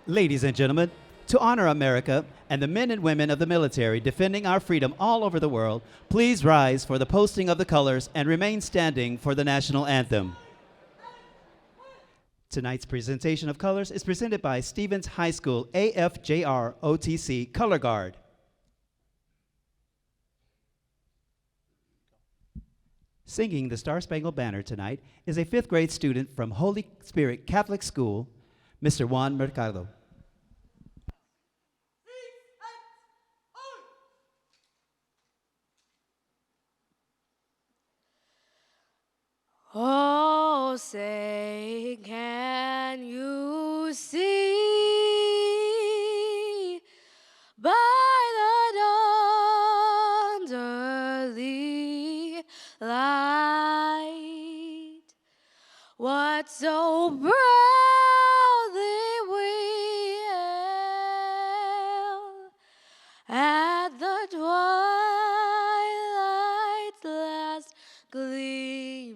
Ladies and gentlemen, to honor America and the men and women of the military defending our freedom all over the world, please rise for the posting of the colors and remain standing for the national anthem. Tonight's presentation of colors is presented by Stevens High School AFJR OTC Color Guard. Singing the Star-Spangled Banner tonight is a 5th grade student from Holy Spirit Catholic School, Mr. Juan Mercado. Oh, say, can you see by the dawn's early light what so proudly we hailed at the twilight's last gleaming,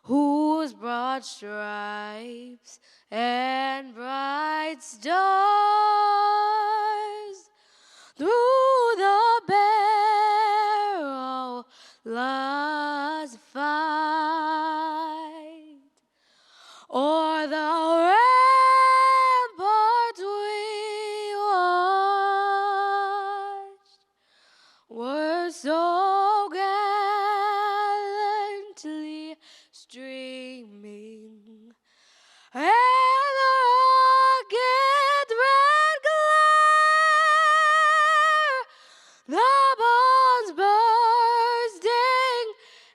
whose broad stripes and bright stars through the perilous fight o'er the ramparts we watched were so gallantly streaming, and the rocket's red glare, the bombs bursting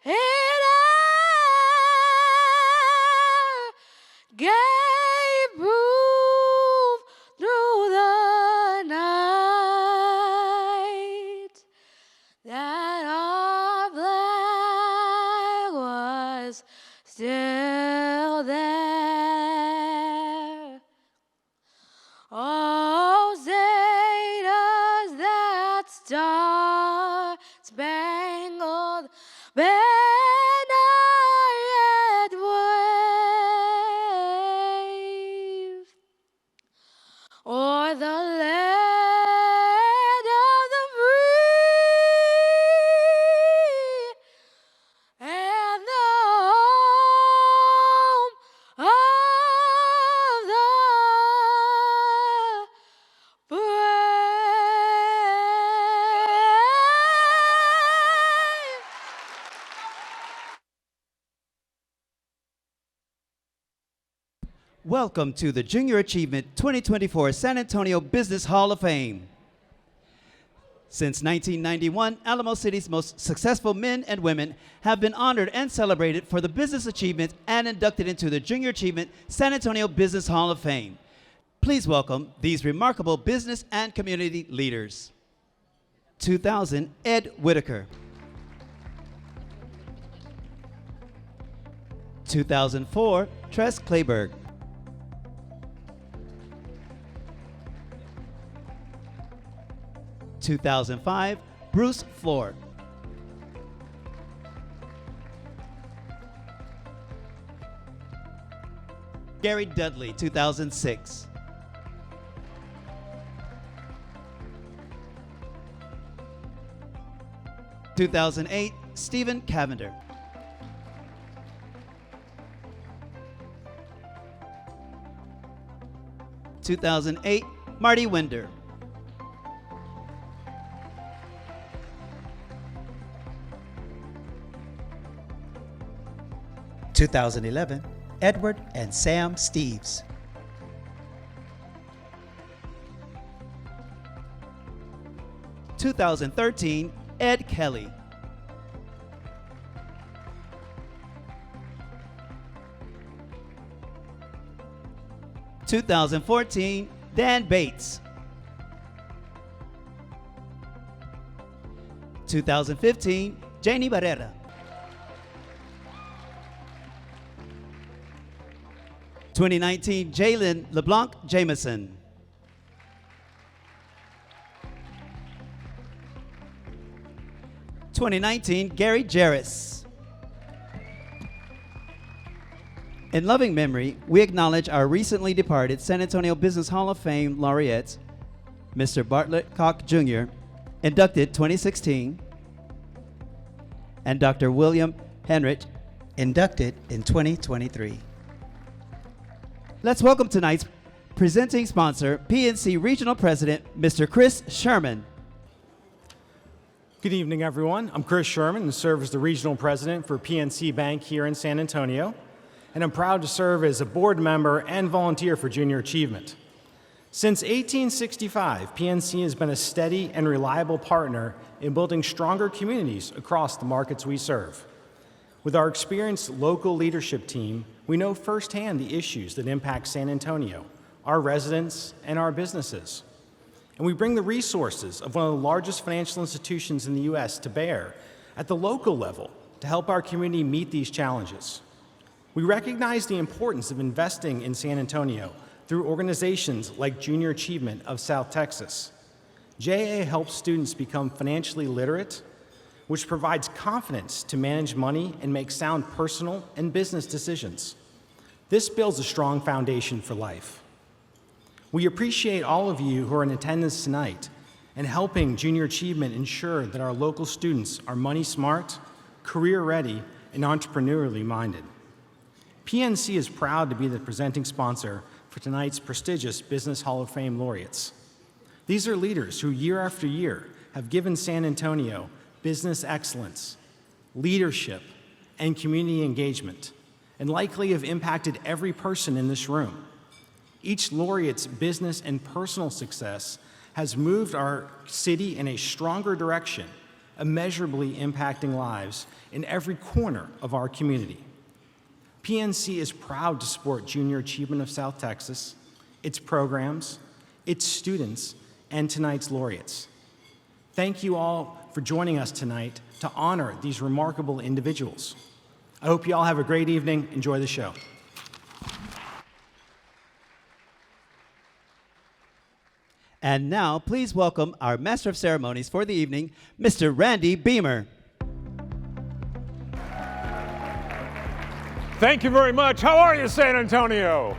in air, gave proof through the night that our flag was still there. Oh, say does that star-spangled banner yet wave o'er the land of the free and the home of the brave. Welcome to the Junior Achievement 2024 San Antonio Business Hall of Fame. Since 1991, Alamo City's most successful men and women have been honored and celebrated for the business achievements and inducted into the Junior Achievement San Antonio Business Hall of Fame. Please welcome these remarkable business and community leaders. 2000, Ed Whitaker. 2004, Tress Clayberg. 2005, Bruce Floor. 'Gary Dudley, 2006. 2008, Stephen Cavender. 2008, Marty Winder. 2011, Edward and Sam Steves. 2013, Ed Kelly. 2014, Dan Bates. 2015, Janie Barrera. 2019, Jalen LeBlanc Jameson. 2019, Gary Jarris. In loving memory, we acknowledge our recently departed San Antonio Business Hall of Fame laureates, Mr. Bartlett Koch Jr., inducted 2016, and Dr. William Henrich, inducted in 2023. Let's welcome tonight's presenting sponsor, PNC Regional President, Mr. Chris Sherman. Good evening, everyone. I'm Chris Sherman and serve as the Regional President for PNC Bank here in San Antonio. And I'm proud to serve as a board member and volunteer for Junior Achievement. Since 1865, PNC has been a steady and reliable partner in building stronger communities across the markets we serve. With our experienced local leadership team, we know firsthand the issues that impact San Antonio, our residents, and our businesses. And we bring the resources of one of the largest financial institutions in the U.S. to bear at the local level to help our community meet these challenges. We recognize the importance of investing in San Antonio through organizations like Junior Achievement of South Texas. JA helps students become financially literate, which provides confidence to manage money and make sound personal and business decisions. This builds a strong foundation for life. We appreciate all of you who are in attendance tonight and helping Junior Achievement ensure that our local students are money smart, career ready, and entrepreneurially minded. PNC is proud to be the presenting sponsor for tonight's prestigious Business Hall of Fame laureates. These are leaders who year after year have given San Antonio business excellence, leadership, and community engagement, and likely have impacted every person in this room. Each laureate's business and personal success has moved our city in a stronger direction, immeasurably impacting lives in every corner of our community. PNC is proud to support Junior Achievement of South Texas, its programs, its students, and tonight's laureates. Thank you all for joining us tonight to honor these remarkable individuals. I hope you all have a great evening. Enjoy the show. And now, please welcome our Master of Ceremonies for the evening, Mr. Randy Beamer. Thank you very much. How are you, San Antonio?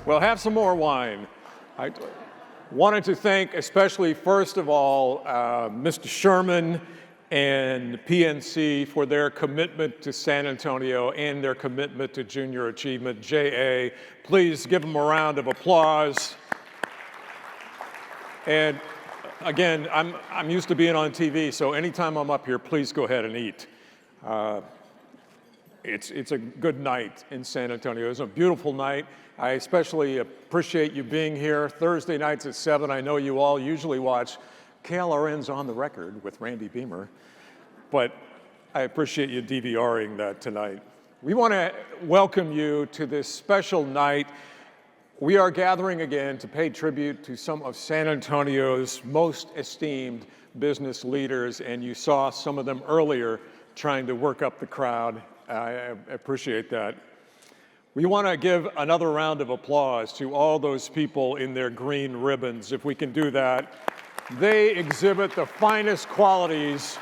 Well, have some more wine. I wanted to thank, especially first of all, Mr. Sherman and PNC for their commitment to San Antonio and their commitment to Junior Achievement. JA, please give them a round of applause. And again, I'm used to being on TV, so anytime I'm up here, please go ahead and eat. It's a good night in San Antonio. It's a beautiful night. I especially appreciate you being here. Thursday nights at 7, I know you all usually watch KLRN's On the Record with Randy Beamer, but I appreciate you DVRing that tonight. We want to welcome you to this special night. We are gathering again to pay tribute to some of San Antonio's most esteemed business leaders, and you saw some of them earlier trying to work up the crowd. I appreciate that. We want to give another round of applause to all those people in their green ribbons, if we can do that. They exhibit the finest qualities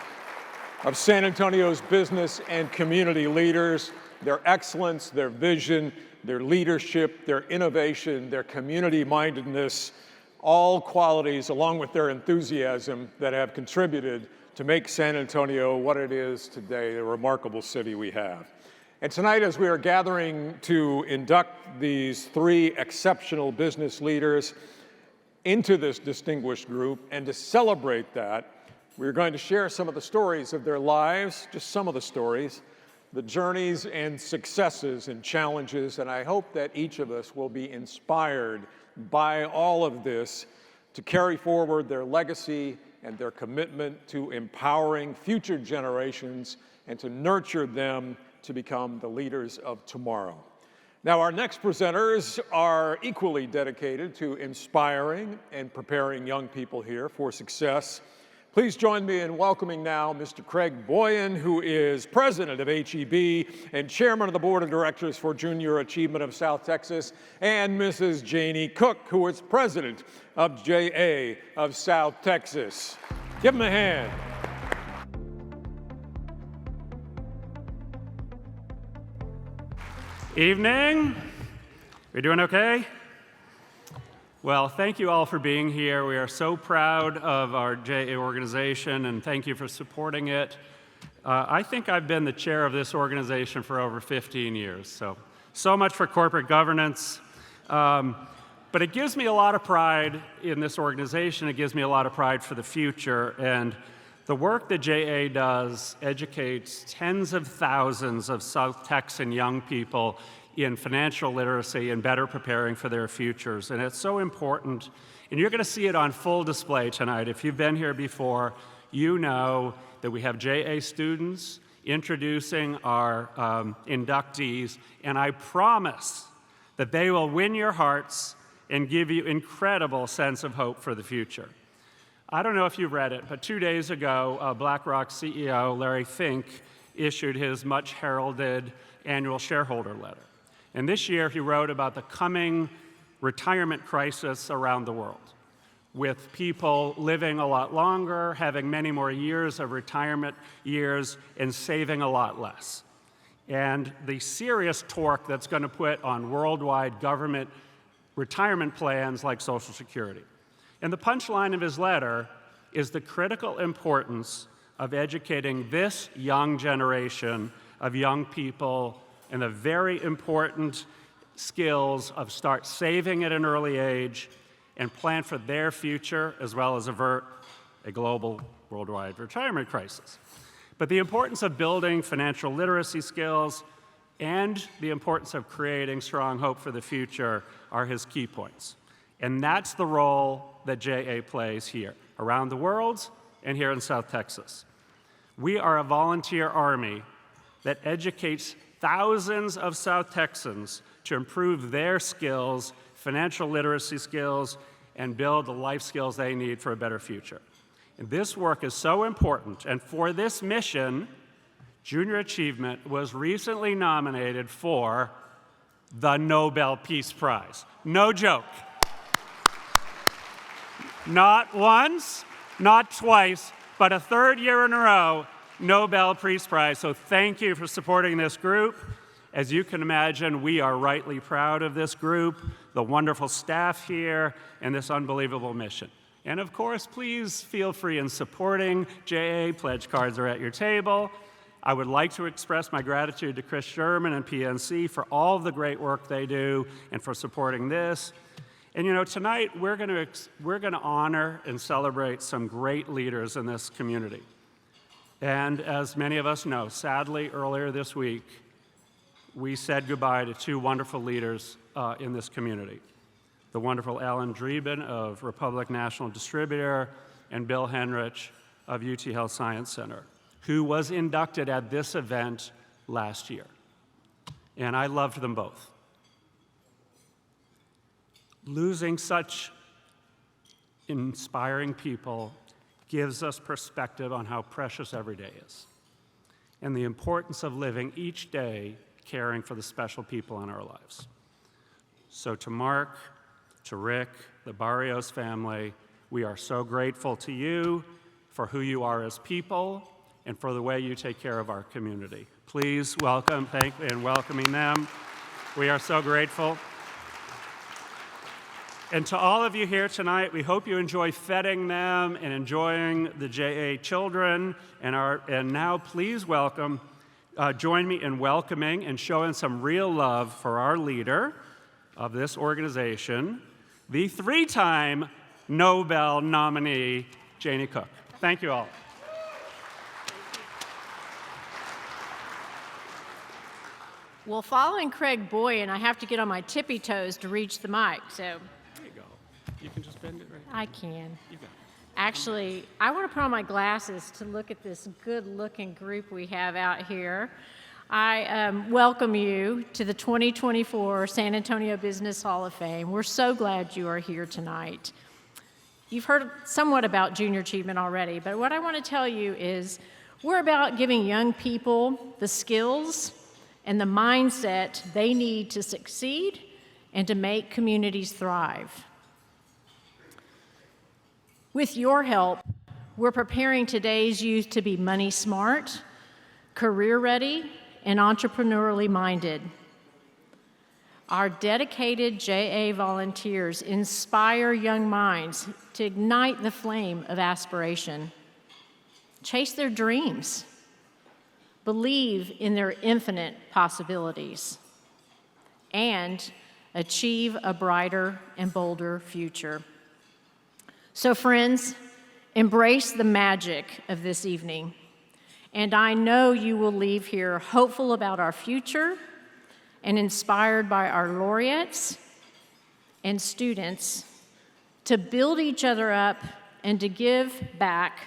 of San Antonio's business and community leaders, their excellence, their vision, their leadership, their innovation, their community-mindedness, all qualities along with their enthusiasm that have contributed to make San Antonio what it is today, the remarkable city we have. And tonight, as we are gathering to induct these 3 exceptional business leaders into this distinguished group and to celebrate that, we're going to share some of the stories of their lives, just some of the stories, the journeys and successes and challenges, and I hope that each of us will be inspired by all of this to carry forward their legacy and their commitment to empowering future generations and to nurture them to become the leaders of tomorrow. Now, our next presenters are equally dedicated to inspiring and preparing young people here for success. Please join me in welcoming now Mr. Craig Boyan, who is president of HEB and chairman of the board of directors for Junior Achievement of South Texas, and Mrs. Janie Cook, who is president of JA of South Texas. Give them a hand. Evening. We doing okay? Well, thank you all for being here. We are so proud of our JA organization, and thank you for supporting it. I think I've been the chair of this organization for over 15 years, so much for corporate governance. But it gives me a lot of pride in this organization. It gives me a lot of pride for the future. And the work that JA does educates tens of thousands of South Texan young people in financial literacy and better preparing for their futures. And it's so important. And you're going to see it on full display tonight. If you've been here before, you know that we have JA students introducing our inductees. And I promise that they will win your hearts and give you incredible sense of hope for the future. I don't know if you read it, but 2 days ago, BlackRock CEO Larry Fink issued his much heralded annual shareholder letter. And this year he wrote about the coming retirement crisis around the world, with people living a lot longer, having many more years of retirement years, and saving a lot less. And the serious torque that's going to put on worldwide government retirement plans like Social Security. And the punchline of his letter is the critical importance of educating this young generation of young people in the very important skills of start saving at an early age and plan for their future, as well as avert a global worldwide retirement crisis. But the importance of building financial literacy skills and the importance of creating strong hope for the future are his key points. And that's the role that JA plays here, around the world and here in South Texas. We are a volunteer army that educates thousands of South Texans to improve their skills, financial literacy skills, and build the life skills they need for a better future. And this work is so important, and for this mission, Junior Achievement was recently nominated for the Nobel Peace Prize. No joke. Not once, not twice, but a third year in a row, Nobel Peace Prize. So thank you for supporting this group. As you can imagine, we are rightly proud of this group, the wonderful staff here, and this unbelievable mission. And of course, please feel free in supporting JA. Pledge cards are at your table. I would like to express my gratitude to Chris Sherman and PNC for all of the great work they do and for supporting this. And you know, tonight we're going to honor and celebrate some great leaders in this community. And as many of us know, sadly, earlier this week, we said goodbye to two wonderful leaders in this community. The wonderful Alan Dreeben of Republic National Distributor and Bill Henrich of UT Health Science Center, who was inducted at this event last year. And I loved them both. Losing such inspiring people gives us perspective on how precious every day is and the importance of living each day caring for the special people in our lives. So to Mark, to Rick, the Barrios family, we are so grateful to you for who you are as people and for the way you take care of our community. Please welcome, thank and welcoming them. We are so grateful. And to all of you here tonight, we hope you enjoy feting them and enjoying the JA children. And now please join me in welcoming and showing some real love for our leader of this organization, the three-time Nobel nominee, Janie Cook. Thank you all. Well, following Craig Boyan, I have to get on my tippy toes to reach the mic, so. There you go. You can just bend it right there. I can. You got it. Actually, I want to put on my glasses to look at this good-looking group we have out here. I welcome you to the 2024 San Antonio Business Hall of Fame. We're so glad you are here tonight. You've heard somewhat about Junior Achievement already, but what I want to tell you is we're about giving young people the skills and the mindset they need to succeed and to make communities thrive. With your help, we're preparing today's youth to be money smart, career ready, and entrepreneurially minded. Our dedicated JA volunteers inspire young minds to ignite the flame of aspiration, chase their dreams, believe in their infinite possibilities, and achieve a brighter and bolder future. So friends, embrace the magic of this evening, and I know you will leave here hopeful about our future and inspired by our laureates and students to build each other up and to give back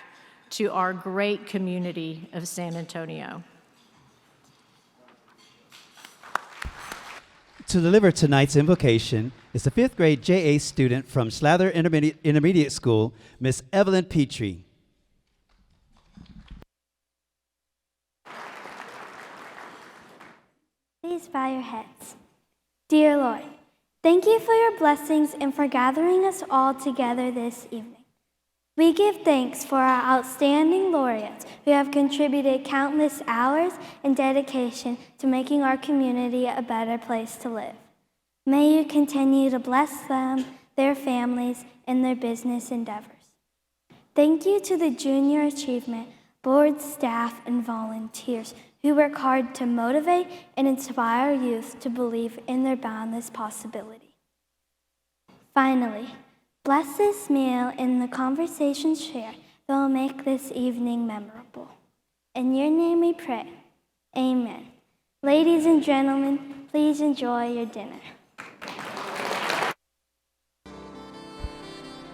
to our great community of San Antonio. To deliver tonight's invocation is the 5th grade JA student from Slather Intermediate School, Miss Evelyn Petrie. Please bow your heads. Dear Lord, thank you for your blessings and for gathering us all together this evening. We give thanks for our outstanding laureates who have contributed countless hours and dedication to making our community a better place to live. May you continue to bless them, their families, and their business endeavors. Thank you to the Junior Achievement Board, staff, and volunteers who work hard to motivate and inspire youth to believe in their boundless possibility. Finally, bless this meal and the conversations shared that will make this evening memorable. In your name we pray. Amen. Ladies and gentlemen, please enjoy your dinner.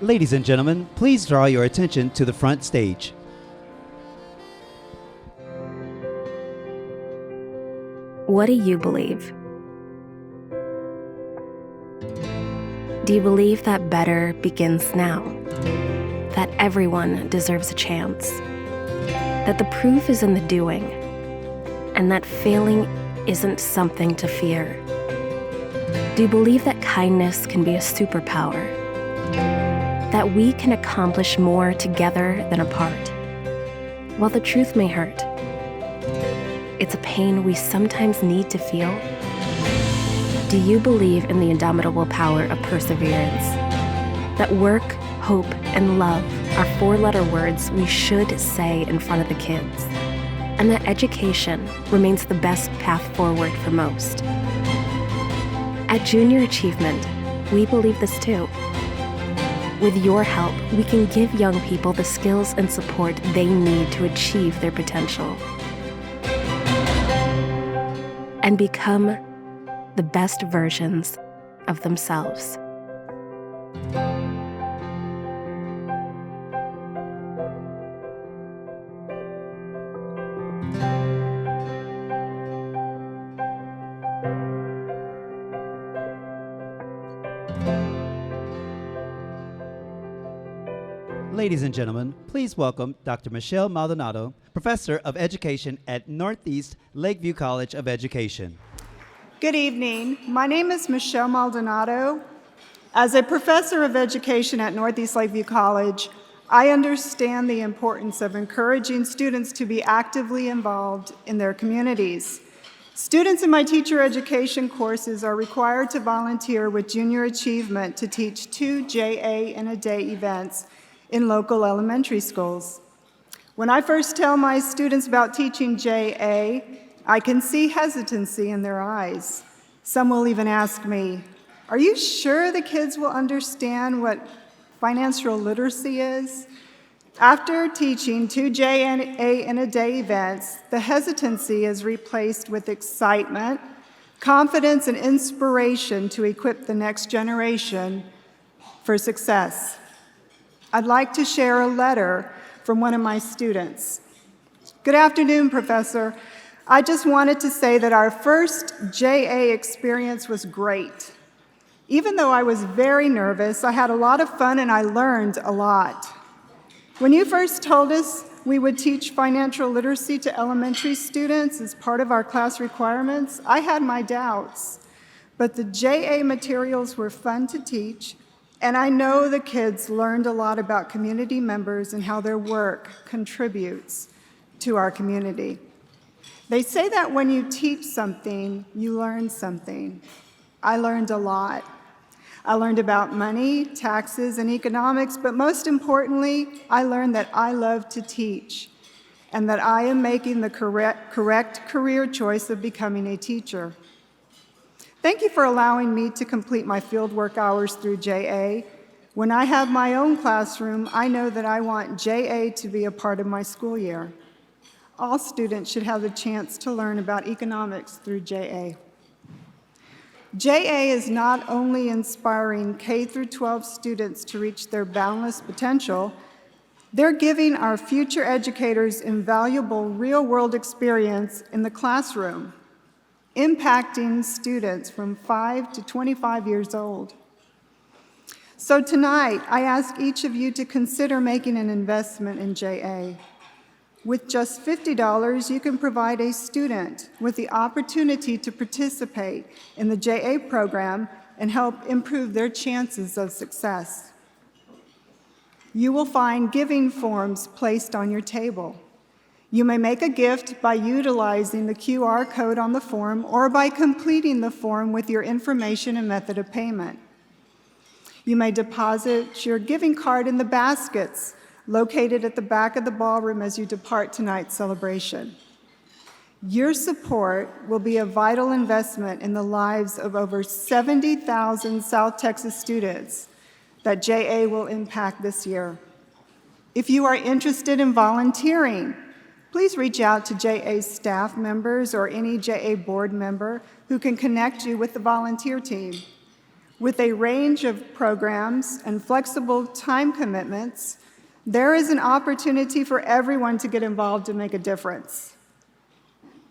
Ladies and gentlemen, please draw your attention to the front stage. What do you believe? Do you believe that better begins now? That everyone deserves a chance? That the proof is in the doing? And that failing isn't something to fear? Do you believe that kindness can be a superpower? That we can accomplish more together than apart? While the truth may hurt, it's a pain we sometimes need to feel. Do you believe in the indomitable power of perseverance? That work, hope, and love are 4-letter words we should say in front of the kids, and that education remains the best path forward for most. At Junior Achievement, we believe this too. With your help, we can give young people the skills and support they need to achieve their potential and become the best versions of themselves. Ladies and gentlemen, please welcome Dr. Michelle Maldonado, Professor of Education at Northeast Lakeview College of Education. Good evening. My name is Michelle Maldonado. As a professor of education at Northeast Lakeview College, I understand the importance of encouraging students to be actively involved in their communities. Students in my teacher education courses are required to volunteer with Junior Achievement to teach 2 JA in a Day events in local elementary schools. When I first tell my students about teaching JA, I can see hesitancy in their eyes. Some will even ask me, "Are you sure the kids will understand what financial literacy is?" After teaching 2 JA in a Day events, the hesitancy is replaced with excitement, confidence, and inspiration to equip the next generation for success. I'd like to share a letter from one of my students. Good afternoon, Professor. I just wanted to say that our first JA experience was great. Even though I was very nervous, I had a lot of fun and I learned a lot. When you first told us we would teach financial literacy to elementary students as part of our class requirements, I had my doubts. But the JA materials were fun to teach, and I know the kids learned a lot about community members and how their work contributes to our community. They say that when you teach something, you learn something. I learned a lot. I learned about money, taxes, and economics, but most importantly, I learned that I love to teach and that I am making the correct career choice of becoming a teacher. Thank you for allowing me to complete my fieldwork hours through JA. When I have my own classroom, I know that I want JA to be a part of my school year. All students should have the chance to learn about economics through JA. JA is not only inspiring K through 12 students to reach their boundless potential, they're giving our future educators invaluable real-world experience in the classroom, impacting students from 5 to 25 years old. So tonight, I ask each of you to consider making an investment in JA. With just $50, you can provide a student with the opportunity to participate in the JA program and help improve their chances of success. You will find giving forms placed on your table. You may make a gift by utilizing the QR code on the form or by completing the form with your information and method of payment. You may deposit your giving card in the baskets located at the back of the ballroom as you depart tonight's celebration. Your support will be a vital investment in the lives of over 70,000 South Texas students that JA will impact this year. If you are interested in volunteering, please reach out to JA's staff members or any JA board member who can connect you with the volunteer team. With a range of programs and flexible time commitments, there is an opportunity for everyone to get involved and make a difference.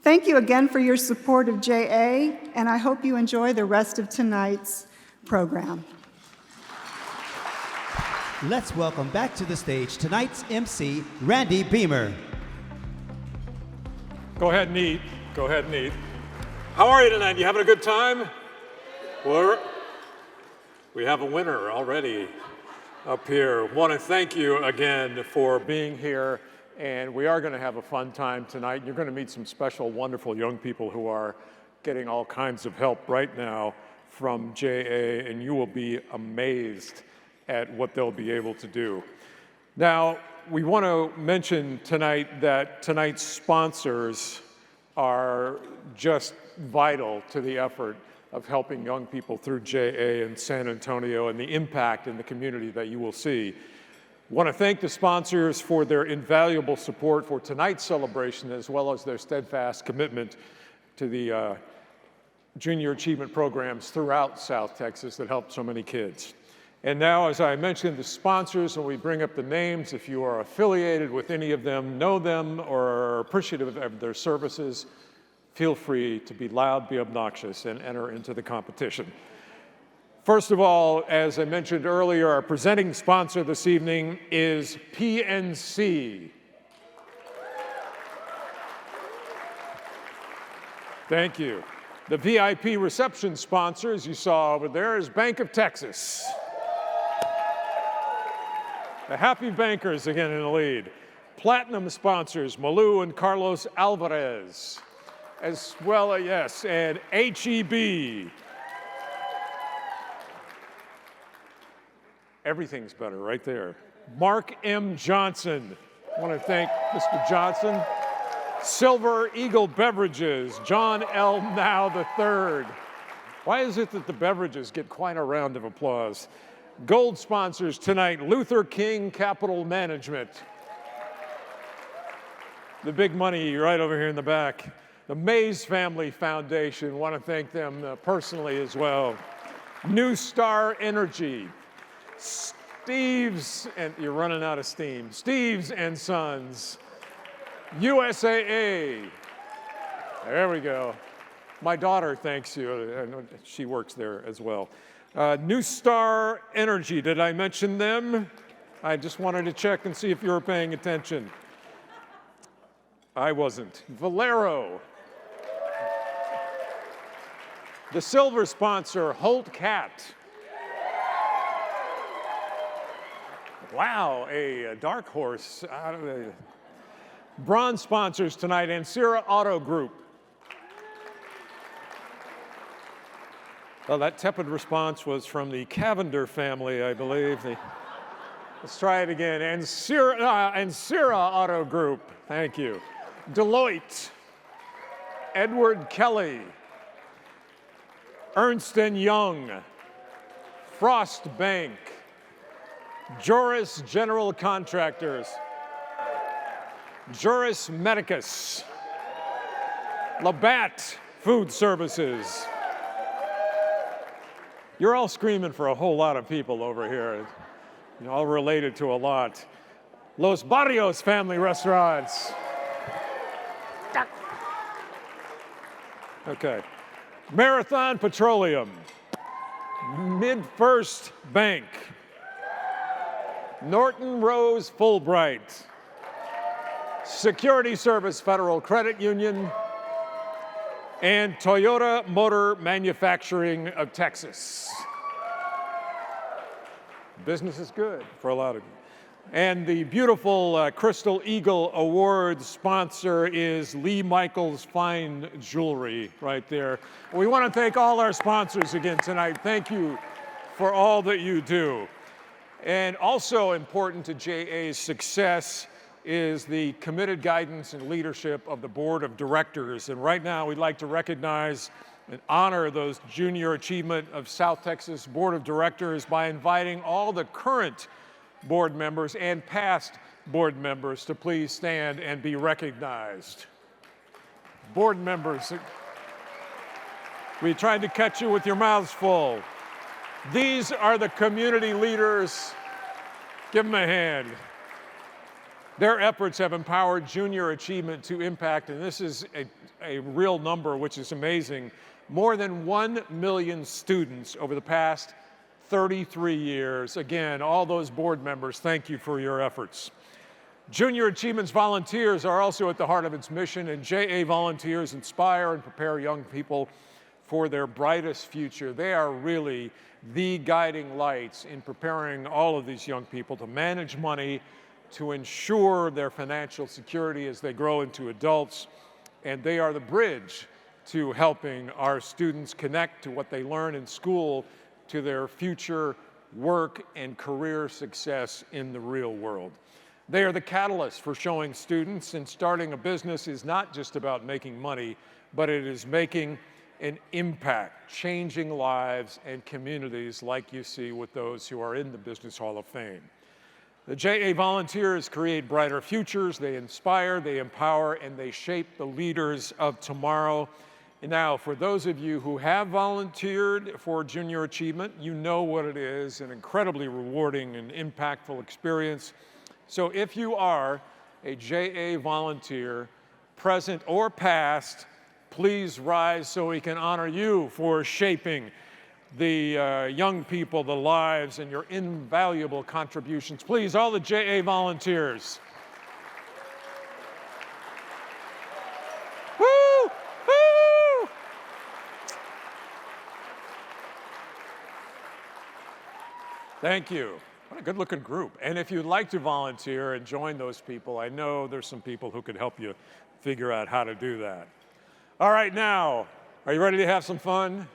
Thank you again for your support of JA, and I hope you enjoy the rest of tonight's program. Let's welcome back to the stage tonight's MC, Randy Beamer. Go ahead and eat. Go ahead and eat. How are you tonight? You having a good time? We have a winner already up here. Want to thank you again for being here, and we are going to have a fun time tonight. You're going to meet some special, wonderful young people who are getting all kinds of help right now from JA, and you will be amazed at what they'll be able to do. Now, we want to mention tonight that tonight's sponsors are just vital to the effort of helping young people through JA in San Antonio and the impact in the community that you will see. I want to thank the sponsors for their invaluable support for tonight's celebration, as well as their steadfast commitment to the junior achievement programs throughout South Texas that help so many kids. And now, as I mentioned, the sponsors, when we bring up the names, if you are affiliated with any of them, know them, or are appreciative of their services, feel free to be loud, be obnoxious, and enter into the competition. First of all, as I mentioned earlier, our presenting sponsor this evening is PNC. Thank you. The VIP reception sponsor, as you saw over there, is Bank of Texas. The Happy Bankers again in the lead. Platinum sponsors, Malou and Carlos Alvarez, as well as, yes, and HEB. Everything's better right there. Mark M. Johnson. I want to thank Mr. Johnson. Silver Eagle Beverages, John L. Now III. Why is it that the beverages get quite a round of applause? Gold sponsors tonight, Luther King Capital Management. The big money right over here in the back. The Mays Family Foundation, want to thank them personally as well. New Star Energy. Steve's, and you're running out of steam. Steve's and Sons. USAA. There we go. My daughter thanks you. She works there as well. New Star Energy, did I mention them? I just wanted to check and see if you were paying attention. I wasn't. Valero. The silver sponsor, Holt Cat. Wow, a dark horse. Bronze sponsors tonight, Ancira Auto Group. Well, that tepid response was from the Cavender family, I believe. Let's try it again. And Sierra Auto Group, thank you. Deloitte, Edward Kelly, Ernst & Young, Frost Bank, Joris General Contractors, Juris Medicus, Labatt Food Services. You're all screaming for a whole lot of people over here, all related to a lot. Los Barrios Family Restaurants. Okay. Marathon Petroleum, MidFirst Bank, Norton Rose Fulbright, Security Service Federal Credit Union, and Toyota Motor Manufacturing of Texas. Business is good for a lot of you. And the beautiful Crystal Eagle Award sponsor is Lee Michaels Fine Jewelry right there. We want to thank all our sponsors again tonight. Thank you for all that you do. And also important to JA's success is the committed guidance and leadership of the Board of Directors. And right now we'd like to recognize and honor those Junior Achievement of South Texas Board of Directors by inviting all the current board members and past board members to please stand and be recognized. Board members, we tried to catch you with your mouths full. These are the community leaders. Give them a hand. Their efforts have empowered Junior Achievement to impact, and this is a real number, which is amazing, more than 1 million students over the past 33 years. Again, all those board members, thank you for your efforts. Junior Achievement's volunteers are also at the heart of its mission, and JA volunteers inspire and prepare young people for their brightest future. They are really the guiding lights in preparing all of these young people to manage money, to ensure their financial security as they grow into adults, and they are the bridge to helping our students connect to what they learn in school to their future work and career success in the real world. They are the catalyst for showing students that starting a business is not just about making money, but it is making an impact, changing lives and communities like you see with those who are in the Business Hall of Fame. The JA volunteers create brighter futures, they inspire, they empower, and they shape the leaders of tomorrow. And now, for those of you who have volunteered for Junior Achievement, you know what it is, an incredibly rewarding and impactful experience. So if you are a JA volunteer, present or past, please rise so we can honor you for shaping the young people, the lives, and your invaluable contributions. Please, all the JA volunteers. Woo! Woo! Thank you. What a good-looking group. And if you'd like to volunteer and join those people, I know there's some people who could help you figure out how to do that. All right, now, are you ready to have some fun?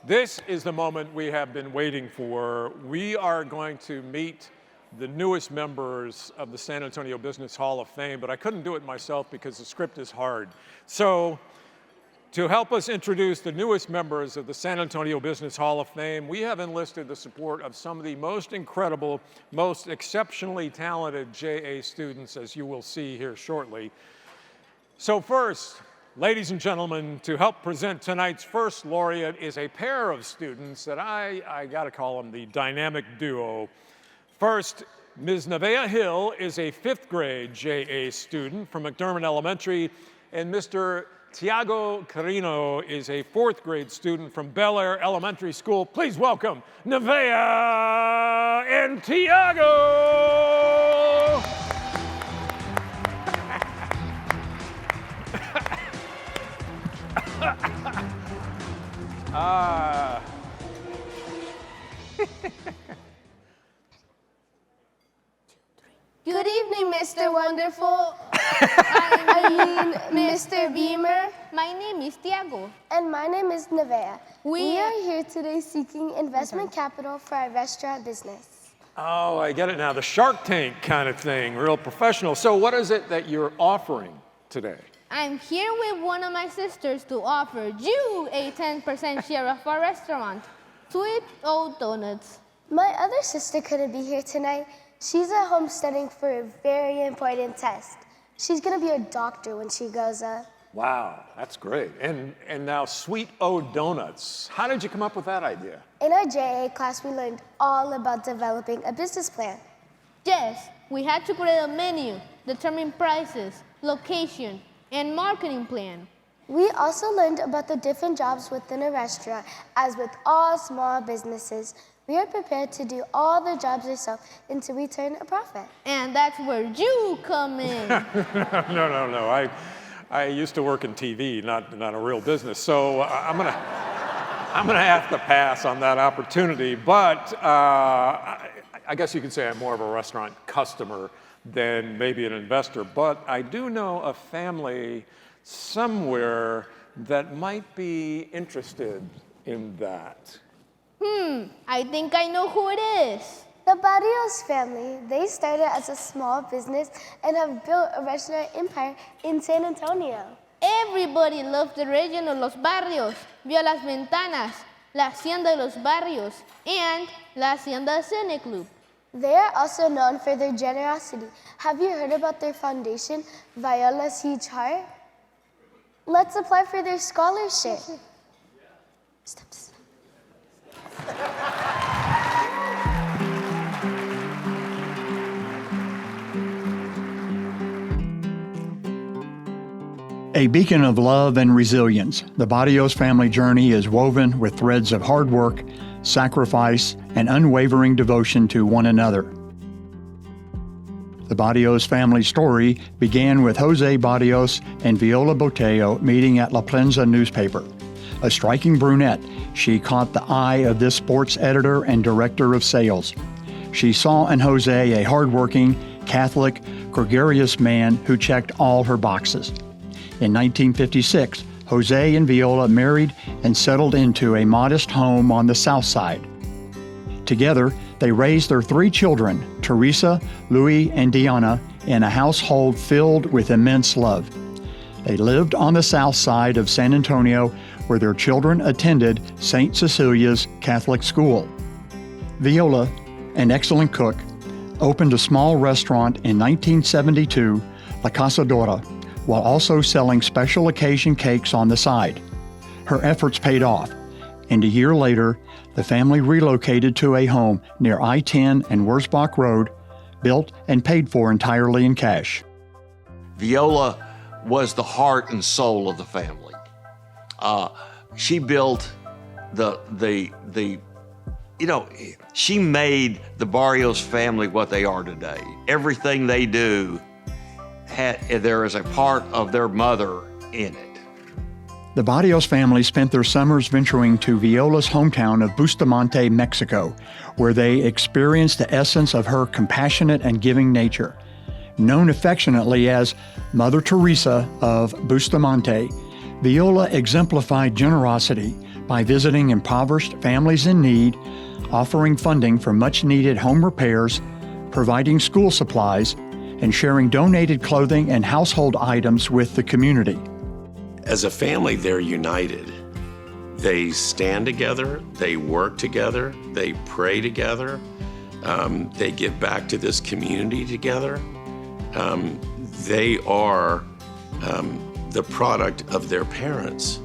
This is the moment we have been waiting for. We are going to meet the newest members of the San Antonio Business Hall of Fame, but I couldn't do it myself because the script is hard. So, to help us introduce the newest members of the San Antonio Business Hall of Fame, we have enlisted the support of some of the most incredible, most exceptionally talented JA students, as you will see here shortly. So first, ladies and gentlemen, to help present tonight's first laureate is a pair of students that I gotta call them the dynamic duo. First, Ms. Nevaeh Hill is a 5th grade JA student from McDermott Elementary, and Mr. Tiago Carino is a 4th grade student from Bel Air Elementary School. Please welcome Nevaeh and Tiago! Good evening, Mr. Wonderful. I mean, Mr. Beamer. My name is Tiago. And my name is Nevea. We are here today seeking investment capital for our restaurant business. Oh, I get it now. The Shark Tank kind of thing, real professional. So what is it that you're offering today? I'm here with one of my sisters to offer you a 10% share of our restaurant, Sweet Old Donuts. My other sister couldn't be here tonight. She's at home studying for a very important test. She's gonna be a doctor when she grows up. Wow, that's great. And now Sweet O Donuts. How did you come up with that idea? In our JA class, we learned all about developing a business plan. Yes, we had to create a menu, determine prices, location, and marketing plan. We also learned about the different jobs within a restaurant. As with all small businesses, we are prepared to do all the jobs ourselves and to return a profit. And that's where you come in. No. I used to work in TV, not a real business. So I'm gonna have to pass on that opportunity. But I guess you could say I'm more of a restaurant customer than maybe an investor. But I do know a family somewhere that might be interested in that. I think I know who it is. The Barrios family, they started as a small business and have built a restaurant empire in San Antonio. Everybody loves the region of Los Barrios. Vio las ventanas, la hacienda de los barrios, and la hacienda Cine Club. They are also known for their generosity. Have you heard about their foundation, Viola's Huge Heart? Let's apply for their scholarship. Step. A beacon of love and resilience, the Barrios family journey is woven with threads of hard work, sacrifice, and unwavering devotion to one another. The Barrios family story began with Jose Barrios and Viola Boteo meeting at La Prensa newspaper. A striking brunette, she caught the eye of this sports editor and director of sales. She saw in Jose a hardworking, Catholic, gregarious man who checked all her boxes. In 1956, Jose and Viola married and settled into a modest home on the south side. Together, they raised their 3 children, Teresa, Louis, and Diana, in a household filled with immense love. They lived on the south side of San Antonio, where their children attended St. Cecilia's Catholic School. Viola, an excellent cook, opened a small restaurant in 1972, La Casadora, while also selling special occasion cakes on the side. Her efforts paid off, and a year later, the family relocated to a home near I-10 and Wurzbach Road, built and paid for entirely in cash. Viola was the heart and soul of the family. She built she made the Barrios family what they are today. Everything they do, there is a part of their mother in it. The Barrios family spent their summers venturing to Viola's hometown of Bustamante, Mexico, where they experienced the essence of her compassionate and giving nature. Known affectionately as Mother Teresa of Bustamante, Viola exemplified generosity by visiting impoverished families in need, offering funding for much-needed home repairs, providing school supplies, and sharing donated clothing and household items with the community. As a family, they're united. They stand together, they work together, they pray together, they give back to this community together. They are the product of their parents,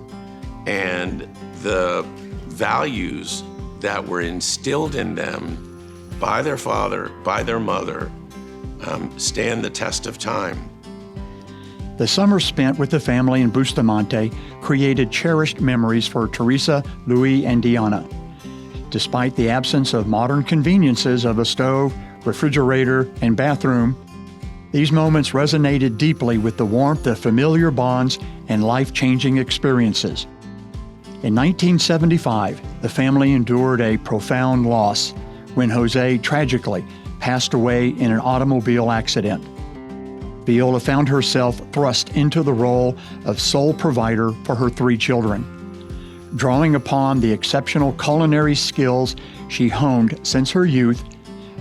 and the values that were instilled in them by their father, by their mother, stand the test of time. The summers spent with the family in Bustamante created cherished memories for Teresa, Louis, and Diana. Despite the absence of modern conveniences of a stove, refrigerator, and bathroom, these moments resonated deeply with the warmth of familiar bonds and life-changing experiences. In 1975, the family endured a profound loss when Jose tragically passed away in an automobile accident. Viola found herself thrust into the role of sole provider for her 3 children. Drawing upon the exceptional culinary skills she honed since her youth,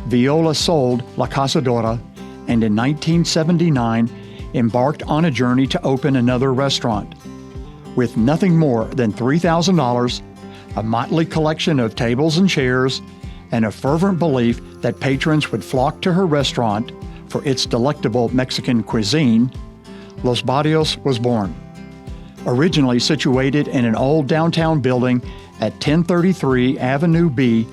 Viola sold La Cazadora and in 1979 embarked on a journey to open another restaurant. With nothing more than $3,000, a motley collection of tables and chairs, and a fervent belief that patrons would flock to her restaurant for its delectable Mexican cuisine, Los Barrios was born. Originally situated in an old downtown building at 1033 Avenue B,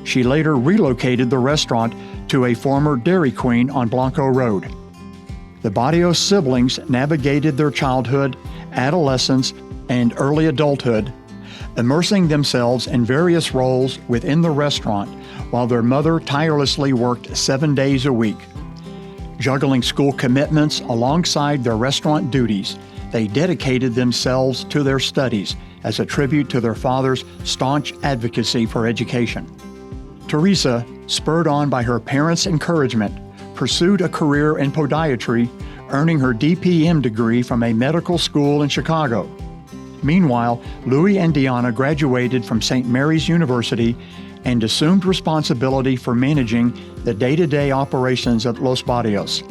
she later relocated the restaurant to a former Dairy Queen on Blanco Road. The Barrios siblings navigated their childhood, adolescence, and early adulthood, immersing themselves in various roles within the restaurant while their mother tirelessly worked 7 days a week. Juggling school commitments alongside their restaurant duties, they dedicated themselves to their studies as a tribute to their father's staunch advocacy for education. Teresa, spurred on by her parents' encouragement, pursued a career in podiatry, earning her DPM degree from a medical school in Chicago. Meanwhile, Louis and Diana graduated from St. Mary's University and assumed responsibility for managing the day-to-day operations of Los Barrios.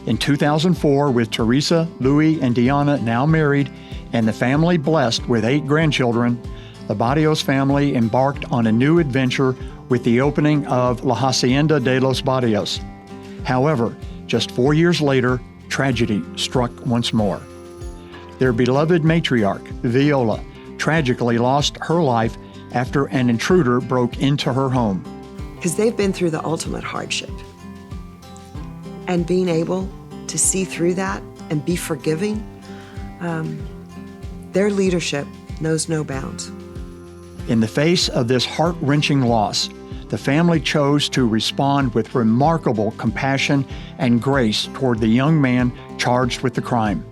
In 2004, with Teresa, Louis, and Diana now married, and the family blessed with 8 grandchildren, the Barrios family embarked on a new adventure with the opening of La Hacienda de los Barrios. However, just 4 years later, tragedy struck once more. Their beloved matriarch, Viola, tragically lost her life after an intruder broke into her home. Because they've been through the ultimate hardship. And being able to see through that and be forgiving, their leadership knows no bounds. In the face of this heart-wrenching loss, the family chose to respond with remarkable compassion and grace toward the young man charged with the crime.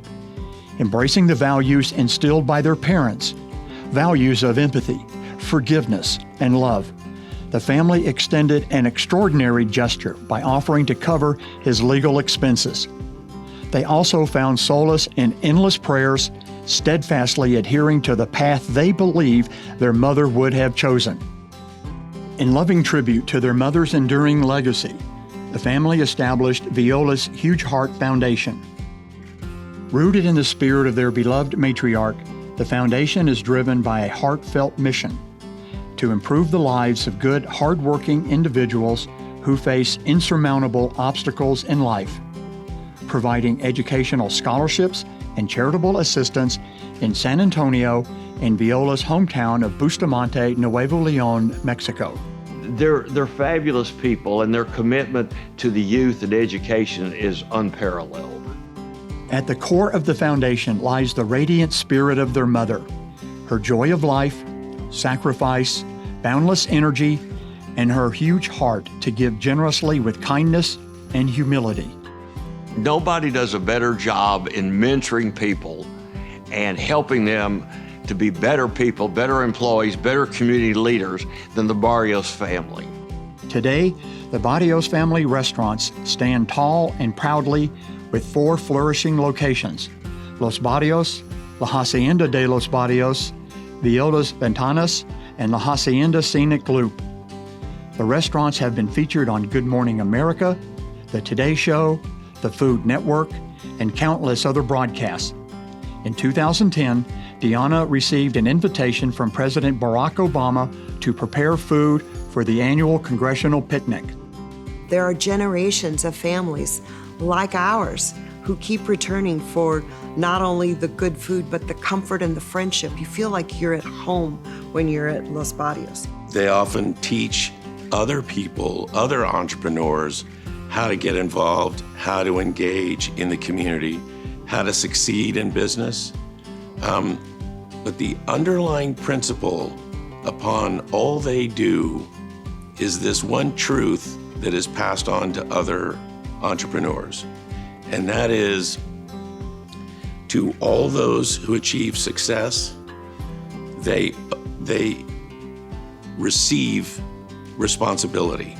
Embracing the values instilled by their parents, values of empathy, forgiveness, and love, the family extended an extraordinary gesture by offering to cover his legal expenses. They also found solace in endless prayers, steadfastly adhering to the path they believe their mother would have chosen. In loving tribute to their mother's enduring legacy, the family established Viola's Huge Heart Foundation. Rooted in the spirit of their beloved matriarch, the foundation is driven by a heartfelt mission to improve the lives of good, hardworking individuals who face insurmountable obstacles in life, providing educational scholarships and charitable assistance in San Antonio and Viola's hometown of Bustamante, Nuevo Leon, Mexico. They're fabulous people, and their commitment to the youth and education is unparalleled. At the core of the foundation lies the radiant spirit of their mother, her joy of life, sacrifice, boundless energy, and her huge heart to give generously with kindness and humility. Nobody does a better job in mentoring people and helping them to be better people, better employees, better community leaders than the Barrios family. Today, the Barrios family restaurants stand tall and proudly with 4 flourishing locations: Los Barrios, La Hacienda de los Barrios, Viola's Ventanas, and La Hacienda Scenic Loop. The restaurants have been featured on Good Morning America, The Today Show, The Food Network, and countless other broadcasts. In 2010, Diana received an invitation from President Barack Obama to prepare food for the annual congressional picnic. There are generations of families like ours who keep returning for not only the good food, but the comfort and the friendship. You feel like you're at home when you're at Los Barrios. They often teach other people, other entrepreneurs, how to get involved, how to engage in the community, how to succeed in business. But the underlying principle upon all they do is this one truth that is passed on to other entrepreneurs. And that is, to all those who achieve success, they receive responsibility.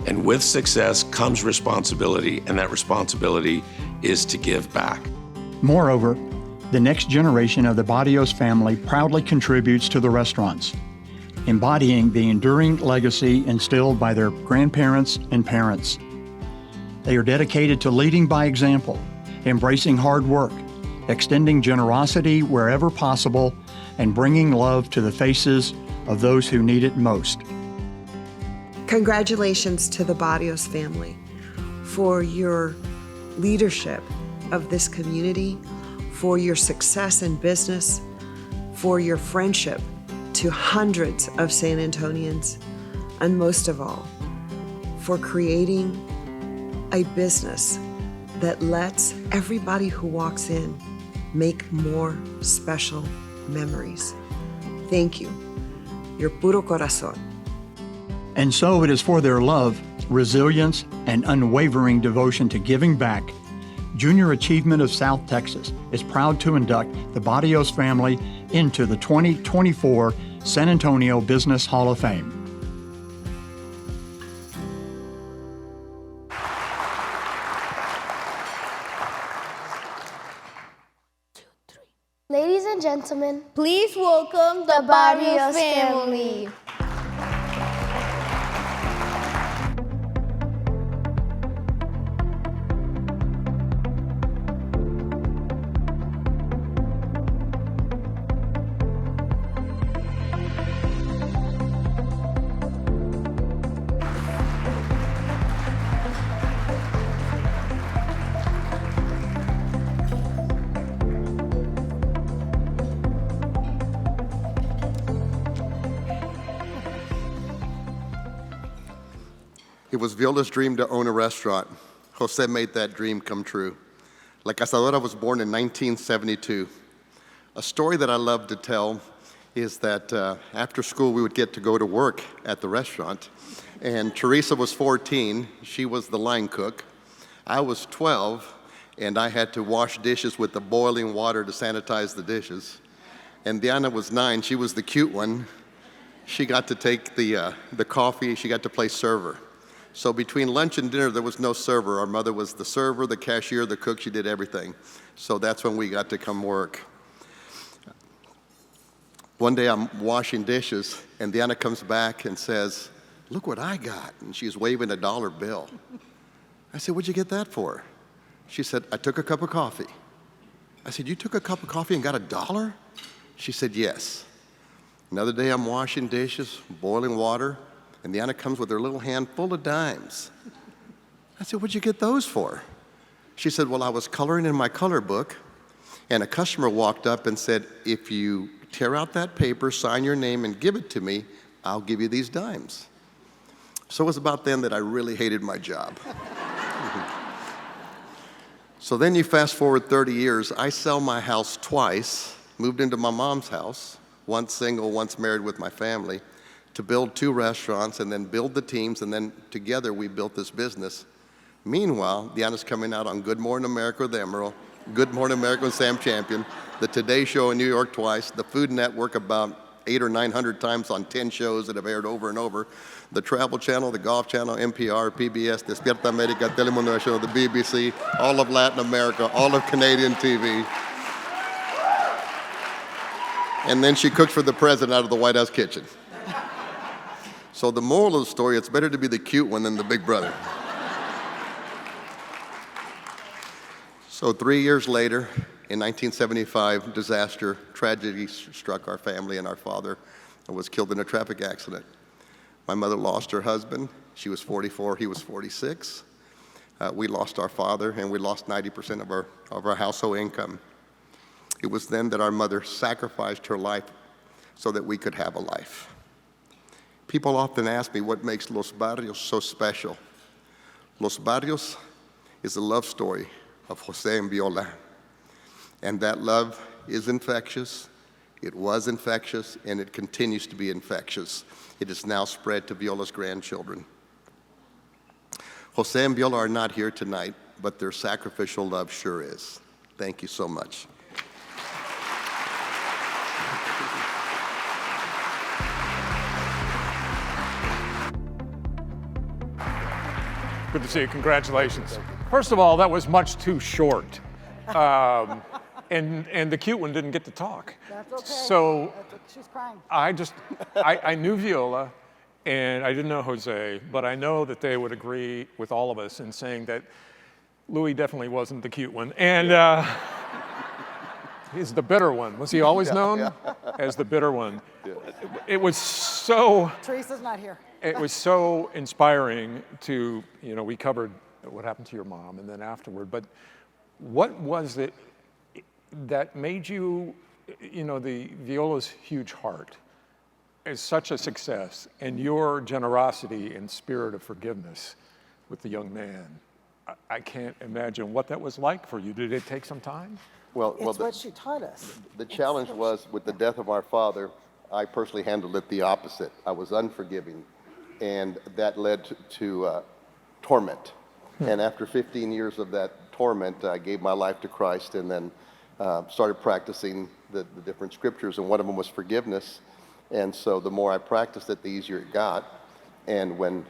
And with success comes responsibility, and that responsibility is to give back. Moreover, the next generation of the Barrios family proudly contributes to the restaurants, embodying the enduring legacy instilled by their grandparents and parents. They are dedicated to leading by example, embracing hard work, extending generosity wherever possible, and bringing love to the faces of those who need it most. Congratulations to the Barrios family for your leadership of this community, for your success in business, for your friendship to hundreds of San Antonians, and most of all, for creating a business that lets everybody who walks in make more special memories. Thank you. Your puro corazón. And so it is for their love, resilience, and unwavering devotion to giving back, Junior Achievement of South Texas is proud to induct the Barrios family into the 2024 San Antonio Business Hall of Fame. Ladies and gentlemen, Please welcome the Barrios family. It was Viola's dream to own a restaurant. Jose made that dream come true. La Cazadora was born in 1972. A story that I love to tell is that after school we would get to go to work at the restaurant. And Teresa was 14, she was the line cook. I was 12, and I had to wash dishes with the boiling water to sanitize the dishes. And Diana was 9, she was the cute one. She got to take the coffee, she got to play server. So between lunch and dinner, there was no server. Our mother was the server, the cashier, the cook. She did everything. So that's when we got to come work. One day I'm washing dishes, and Diana comes back and says, "Look what I got." And she's waving a $1 bill. I said, "What'd you get that for?" She said, "I took a cup of coffee." I said, "You took a cup of coffee and got $1?" She said, "Yes." Another day I'm washing dishes, boiling water, and Diana comes with her little hand full of dimes. I said, "What'd you get those for?" She said, "Well, I was coloring in my color book, and a customer walked up and said, 'If you tear out that paper, sign your name, and give it to me, I'll give you these dimes.'" So it was about then that I really hated my job. So then you fast forward 30 years, I sell my house twice, moved into my mom's house, once single, once married with my family, to build 2 restaurants and then build the teams, and then together we built this business. Meanwhile, Diana's coming out on Good Morning America with Emerald, Good Morning America with Sam Champion, the Today Show in New York twice, the Food Network about 800 or 900 times on 10 shows that have aired over and over, the Travel Channel, the Golf Channel, NPR, PBS, Despierta America, Telemundo Nacional, the BBC, all of Latin America, all of Canadian TV. And then she cooked for the president out of the White House kitchen. So the moral of the story, it's better to be the cute one than the big brother. So 3 years later, in 1975, disaster, tragedy struck our family, and our father was killed in a traffic accident. My mother lost her husband. She was 44, he was 46. We lost our father, and we lost 90% of our household income. It was then that our mother sacrificed her life so that we could have a life. People often ask me what makes Los Barrios so special. Los Barrios is a love story of Jose and Viola. And that love is infectious, it was infectious, and it continues to be infectious. It is now spread to Viola's grandchildren. Jose and Viola are not here tonight, but their sacrificial love sure is. Thank you so much. Good to see you. Congratulations. First of all, that was much too short. And the cute one didn't get to talk. That's okay. So She's crying. I knew Viola, and I didn't know Jose, but I know that they would agree with all of us in saying that Louis definitely wasn't the cute one. And he's the bitter one. Was he always known as the bitter one? Yeah. It was so... Teresa's not here. It was so inspiring to, we covered what happened to your mom and then afterward, but what was it that made you, the Viola's huge heart is such a success, and your generosity and spirit of forgiveness with the young man? I can't imagine what that was like for you. Did it take some time? Well, It's what she taught us. the challenge was with the death of our father, I personally handled it the opposite. I was unforgiving, and that led to torment. And after 15 years of that torment, I gave my life to Christ and then started practicing the different scriptures, and one of them was forgiveness. And so the more I practiced it, the easier it got. And when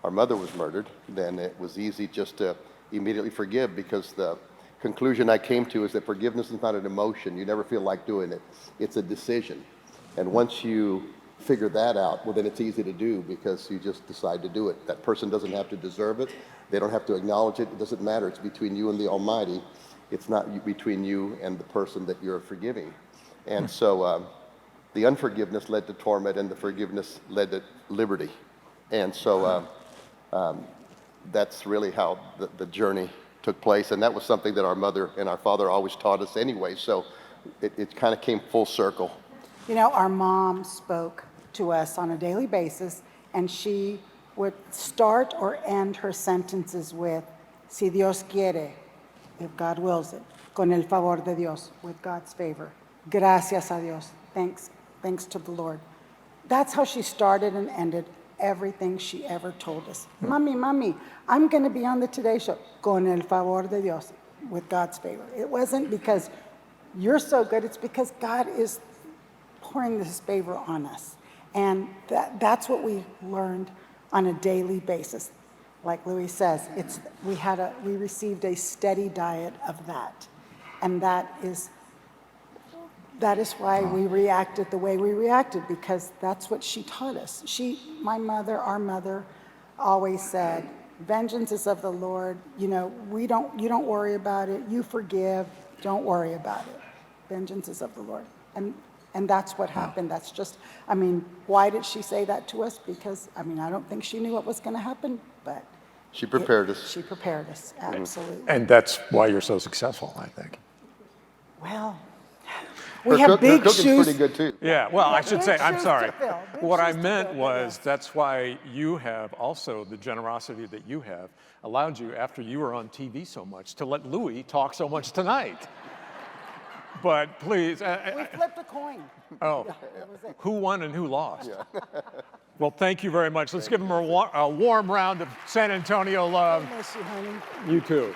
our mother was murdered, then it was easy just to immediately forgive, because the conclusion I came to is that forgiveness is not an emotion. You never feel like doing it. It's a decision. And once you figure that out, well, then it's easy to do, because you just decide to do it. That person doesn't have to deserve it. They don't have to acknowledge it. It doesn't matter. It's between you and the Almighty. It's not between you and the person that you're forgiving. And so the unforgiveness led to torment, and the forgiveness led to liberty. And so that's really how the journey took place. And that was something that our mother and our father always taught us anyway. So it kind of came full circle. Our mom spoke to us on a daily basis, and she would start or end her sentences with, si Dios quiere, if God wills it, con el favor de Dios, with God's favor. Gracias a Dios, thanks to the Lord. That's how she started and ended everything she ever told us. Mami, I'm going to be on the Today Show, con el favor de Dios, with God's favor. It wasn't because you're so good, it's because God is pouring this favor on us. And that's what we learned on a daily basis. Like Louis says, we received a steady diet of that. And that is why we reacted the way we reacted, because that's what she taught us. My mother, our mother, always said, vengeance is of the Lord. You don't worry about it. You forgive. Don't worry about it. Vengeance is of the Lord. And that's what happened. That's just, why did she say that to us? Because, I don't think she knew what was going to happen, but she prepared us. She prepared us, absolutely. And that's why you're so successful, I think. Well, we have big shoes. Her cooking's pretty good too. Yeah, well, I should say, I'm sorry. Big What I shoes to meant fill, was that's why you have also the generosity that you have allowed you, after you were on TV so much, to let Louis talk so much tonight. But please. We flipped a coin. Oh, That was it. who won and who lost? Well, thank you very much. Let's give them a warm round of San Antonio love. I miss you, honey. You too.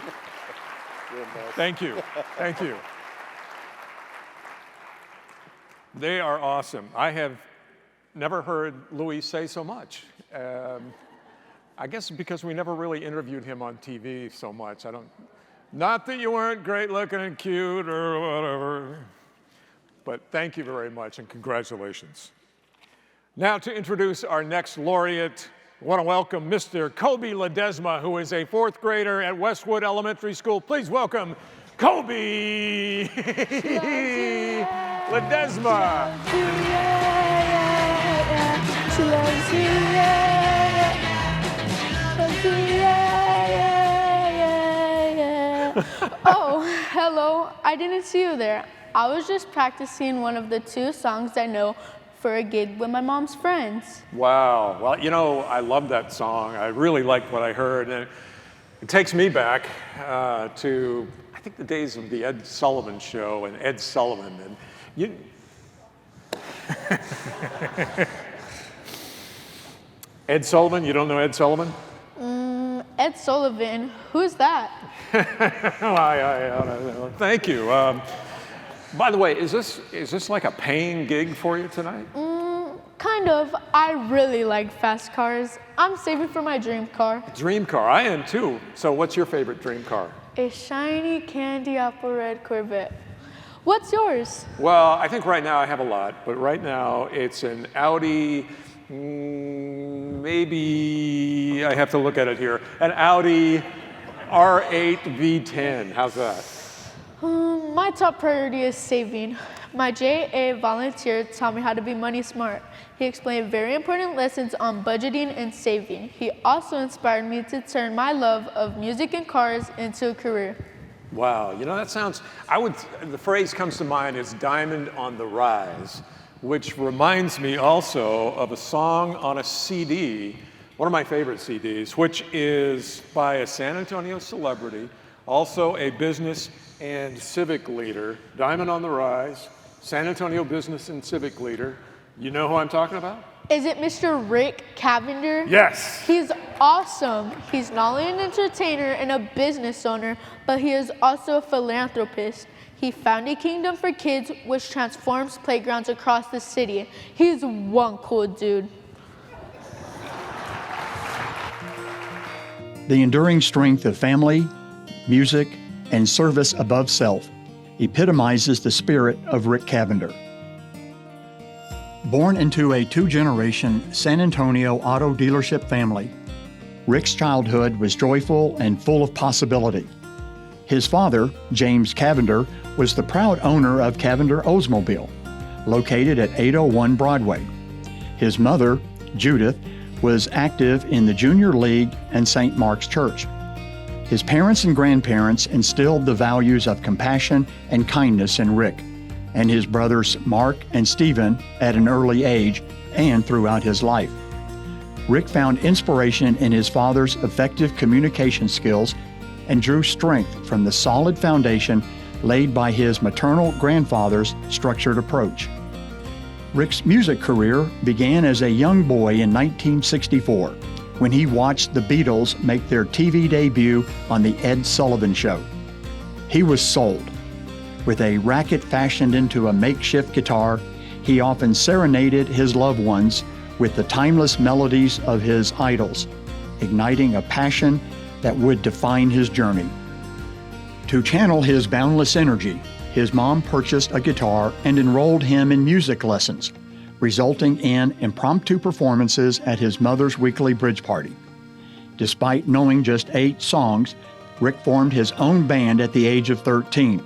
Thank you. Thank you. They are awesome. I have never heard Louis say so much. I guess because we never really interviewed him on TV so much. Not that you weren't great looking and cute or whatever, but thank you very much and congratulations. Now to introduce our next laureate, I want to welcome Mr. Kobe Ledesma, who is a fourth grader at Westwood Elementary School. Please welcome Kobe Ledesma. Oh, hello. I didn't see you there. I was just practicing one of the 2 songs I know for a gig with my mom's friends. Wow. Well, I love that song. I really liked what I heard. And it takes me back to, I think, the days of the Ed Sullivan Show and Ed Sullivan. And you... Ed Sullivan? You don't know Ed Sullivan? Ed Sullivan, who's that? Thank you. By the way, is this like a paying gig for you tonight? Kind of. I really like fast cars. I'm saving for my dream car. Dream car, I am too. So what's your favorite dream car? A shiny candy apple red Corvette. What's yours? Well, I think right now I have a lot, but right now it's an Audi, maybe I have to look at it here, an Audi R8 V10. How's that? My top priority is saving. My JA volunteer taught me how to be money smart. He explained very important lessons on budgeting and saving. He also inspired me to turn my love of music and cars into a career. Wow, you know, that sounds, the phrase comes to mind is diamond on the rise, which reminds me also of a song on a CD, one of my favorite CDs, which is by a San Antonio celebrity, also a business and civic leader, Diamond on the Rise, San Antonio business and civic leader. You know who I'm talking about? Is it Mr. Rick Cavender? Yes. He's awesome. He's not only an entertainer and a business owner, but he is also a philanthropist. He founded Kingdom for Kids, which transforms playgrounds across the city. He's one cool dude. The enduring strength of family, music, and service above self epitomizes the spirit of Rick Cavender. Born into a two-generation San Antonio auto dealership family, Rick's childhood was joyful and full of possibility. His father, James Cavender, was the proud owner of Cavender Oldsmobile, located at 801 Broadway. His mother, Judith, was active in the Junior League and St. Mark's Church. His parents and grandparents instilled the values of compassion and kindness in Rick and his brothers Mark and Stephen at an early age and throughout his life. Rick found inspiration in his father's effective communication skills and drew strength from the solid foundation laid by his maternal grandfather's structured approach. Rick's music career began as a young boy in 1964 when he watched the Beatles make their TV debut on The Ed Sullivan Show. He was sold. With a racket fashioned into a makeshift guitar, he often serenaded his loved ones with the timeless melodies of his idols, igniting a passion that would define his journey. To channel his boundless energy, his mom purchased a guitar and enrolled him in music lessons, resulting in impromptu performances at his mother's weekly bridge party. Despite knowing just 8 songs, Rick formed his own band at the age of 13.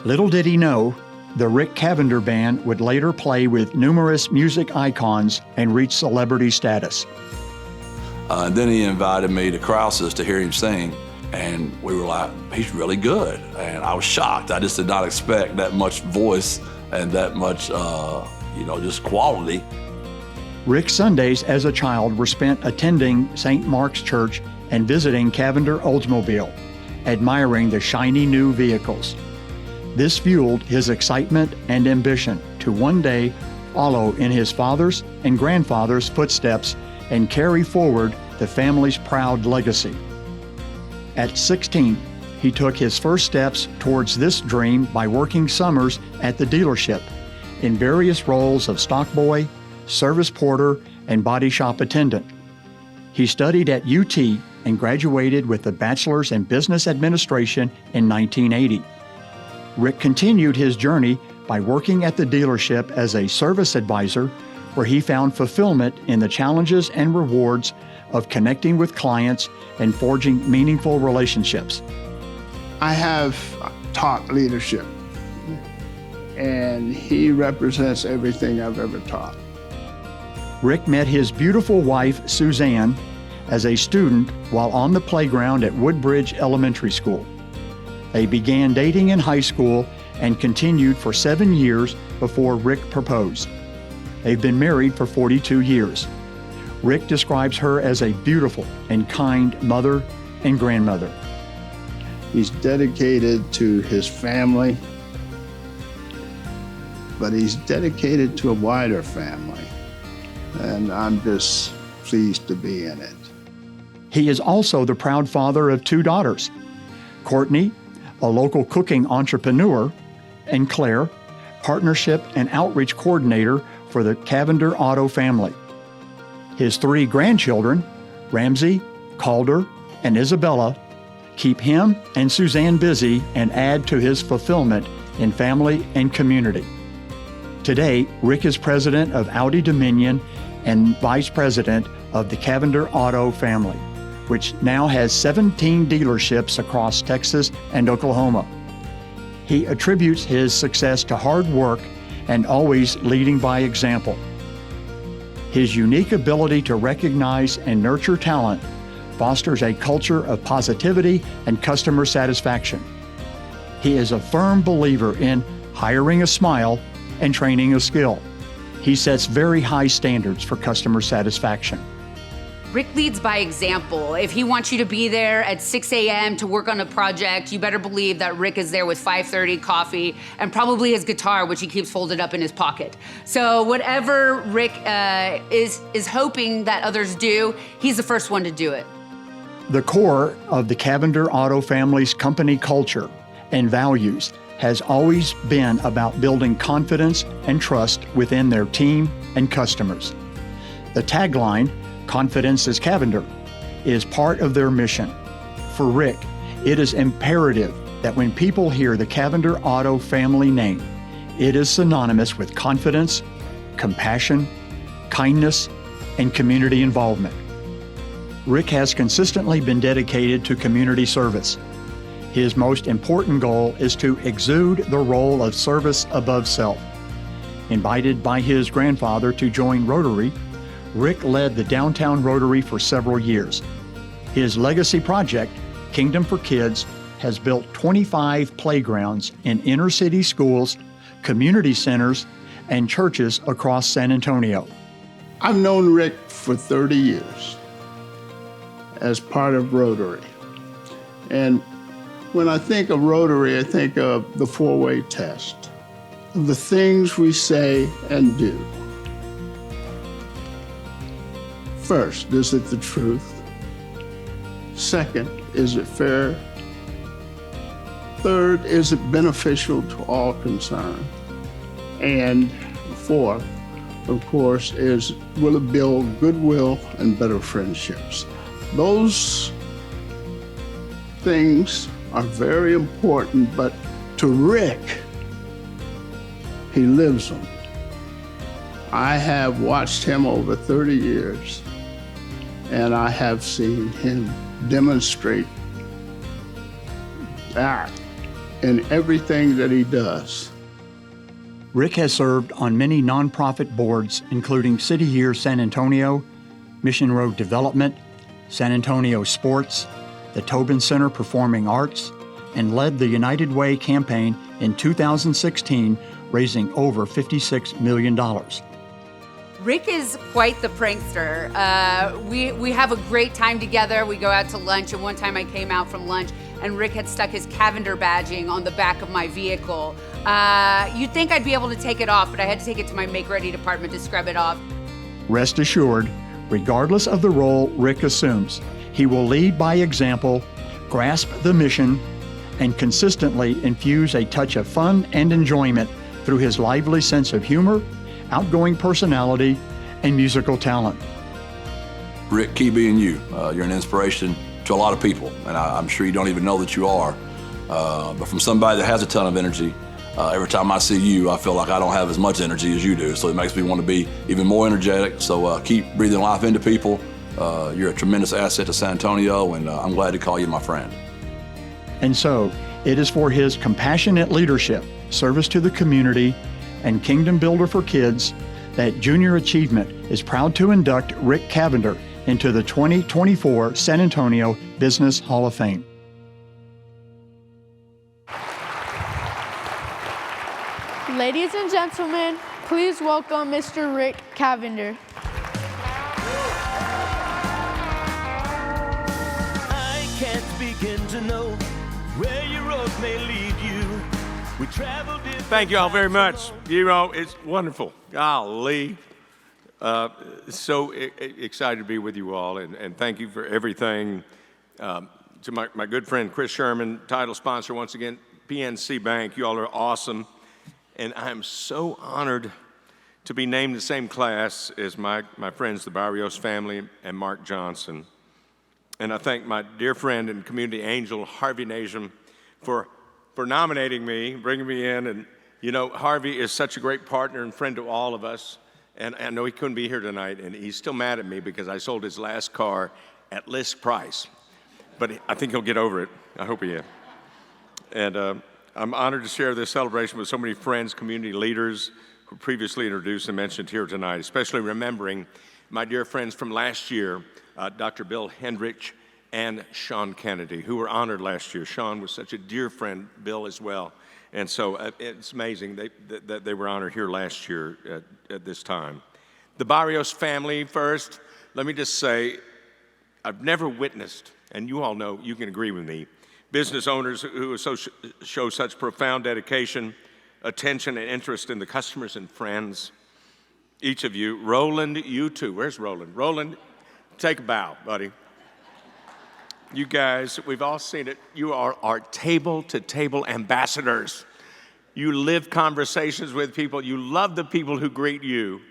Little did he know, the Rick Cavender Band would later play with numerous music icons and reach celebrity status. Then he invited me to Krause's to hear him sing, and we were like, he's really good. And I was shocked. I just did not expect that much voice and that much just quality. Rick's Sundays as a child were spent attending St. Mark's Church and visiting Cavender Oldsmobile, admiring the shiny new vehicles. This fueled his excitement and ambition to one day follow in his father's and grandfather's footsteps and carry forward the family's proud legacy. At 16, he took his first steps towards this dream by working summers at the dealership in various roles of stockboy, service porter, and body shop attendant. He studied at UT and graduated with a bachelor's in business administration in 1980. Rick continued his journey by working at the dealership as a service advisor, where he found fulfillment in the challenges and rewards of connecting with clients and forging meaningful relationships. I have taught leadership, and he represents everything I've ever taught. Rick met his beautiful wife, Suzanne, as a student while on the playground at Woodbridge Elementary School. They began dating in high school and continued for 7 years before Rick proposed. They've been married for 42 years. Rick describes her as a beautiful and kind mother and grandmother. He's dedicated to his family, but he's dedicated to a wider family, and I'm just pleased to be in it. He is also the proud father of 2 daughters, Courtney, a local cooking entrepreneur, and Claire, partnership and outreach coordinator for the Cavender Auto family. His 3 grandchildren, Ramsey, Calder, and Isabella, keep him and Suzanne busy and add to his fulfillment in family and community. Today, Rick is president of Audi Dominion and vice president of the Cavender Auto family, which now has 17 dealerships across Texas and Oklahoma. He attributes his success to hard work and always leading by example. His unique ability to recognize and nurture talent fosters a culture of positivity and customer satisfaction. He is a firm believer in hiring a smile and training a skill. He sets very high standards for customer satisfaction. Rick leads by example. If he wants you to be there at 6 a.m. to work on a project, you better believe that Rick is there with 5:30 coffee and probably his guitar, which he keeps folded up in his pocket. So whatever Rick is hoping that others do, he's the first one to do it. The core of the Cavender Auto family's company culture and values has always been about building confidence and trust within their team and customers. The tagline, "Confidence is Cavender," is part of their mission. For Rick, it is imperative that when people hear the Cavender Auto family name, it is synonymous with confidence, compassion, kindness, and community involvement. Rick has consistently been dedicated to community service. His most important goal is to exude the role of service above self. Invited by his grandfather to join Rotary, Rick led the Downtown Rotary for several years. His legacy project, Kingdom for Kids, has built 25 playgrounds in inner city schools, community centers, and churches across San Antonio. I've known Rick for 30 years as part of Rotary. And when I think of Rotary, I think of the 4-way test, of the things we say and do. First, is it the truth? Second, is it fair? Third, is it beneficial to all concerned? And fourth, of course, is will it build goodwill and better friendships? Those things are very important, but to Rick, he lives them. I have watched him over 30 years, and I have seen him demonstrate that in everything that he does. Rick has served on many nonprofit boards, including City Year San Antonio, Mission Road Development, San Antonio Sports, the Tobin Center Performing Arts, and led the United Way campaign in 2016, raising over $56 million. Rick is quite the prankster. We have a great time together. We go out to lunch, and one time I came out from lunch and Rick had stuck his Cavender badging on the back of my vehicle. You'd think I'd be able to take it off, but I had to take it to my make-ready department to scrub it off. Rest assured, regardless of the role Rick assumes, he will lead by example, grasp the mission, and consistently infuse a touch of fun and enjoyment through his lively sense of humor, outgoing personality, and musical talent. Rick, keep being you. You're an inspiration to a lot of people, and I'm sure you don't even know that you are. But from somebody that has a ton of energy, every time I see you, I feel like I don't have as much energy as you do, so it makes me want to be even more energetic. So keep breathing life into people. You're a tremendous asset to San Antonio, and I'm glad to call you my friend. And so, it is for his compassionate leadership, service to the community, and Kingdom Builder for Kids that Junior Achievement is proud to induct Rick Cavender into the 2024 San Antonio Business Hall of Fame. Ladies and gentlemen, please welcome Mr. Rick Cavender. I can't begin to know where your road may lead you. We traveled in. Thank you all very much. You know, it's wonderful. Golly. So excited to be with you all, and thank you for everything. To my good friend Chris Sherman, title sponsor once again, PNC Bank. You all are awesome. And I'm so honored to be named the same class as my friends, the Barrios family and Mark Johnson. And I thank my dear friend and community angel, Harvey Nashum, for nominating me, bringing me in. And, you know, Harvey is such a great partner and friend to all of us. And I know he couldn't be here tonight, and he's still mad at me because I sold his last car at list price. But I think he'll get over it. I hope he is. And I'm honored to share this celebration with so many friends, community leaders who previously introduced and mentioned here tonight, especially remembering my dear friends from last year, Dr. Bill Hendrich and Sean Kennedy, who were honored last year. Sean was such a dear friend, Bill as well. And so it's amazing that they were honored here last year at this time. The Barrios family first, let me just say, I've never witnessed, and you all know, you can agree with me, business owners who show such profound dedication, attention, and interest in the customers and friends. Each of you, Roland, you too. Where's Roland? Roland, take a bow, buddy. You guys, we've all seen it. You are our table-to-table ambassadors. You live conversations with people. You love the people who greet you.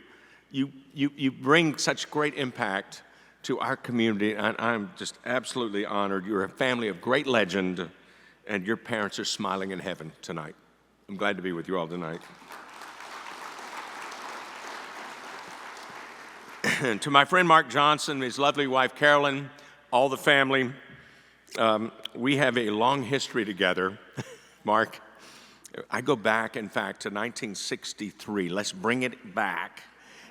You bring such great impact to our community, and I'm just absolutely honored. You're a family of great legend, and your parents are smiling in heaven tonight. I'm glad to be with you all tonight. To my friend Mark Johnson, his lovely wife Carolyn, all the family, we have a long history together. Mark, I go back, in fact, to 1963. Let's bring it back.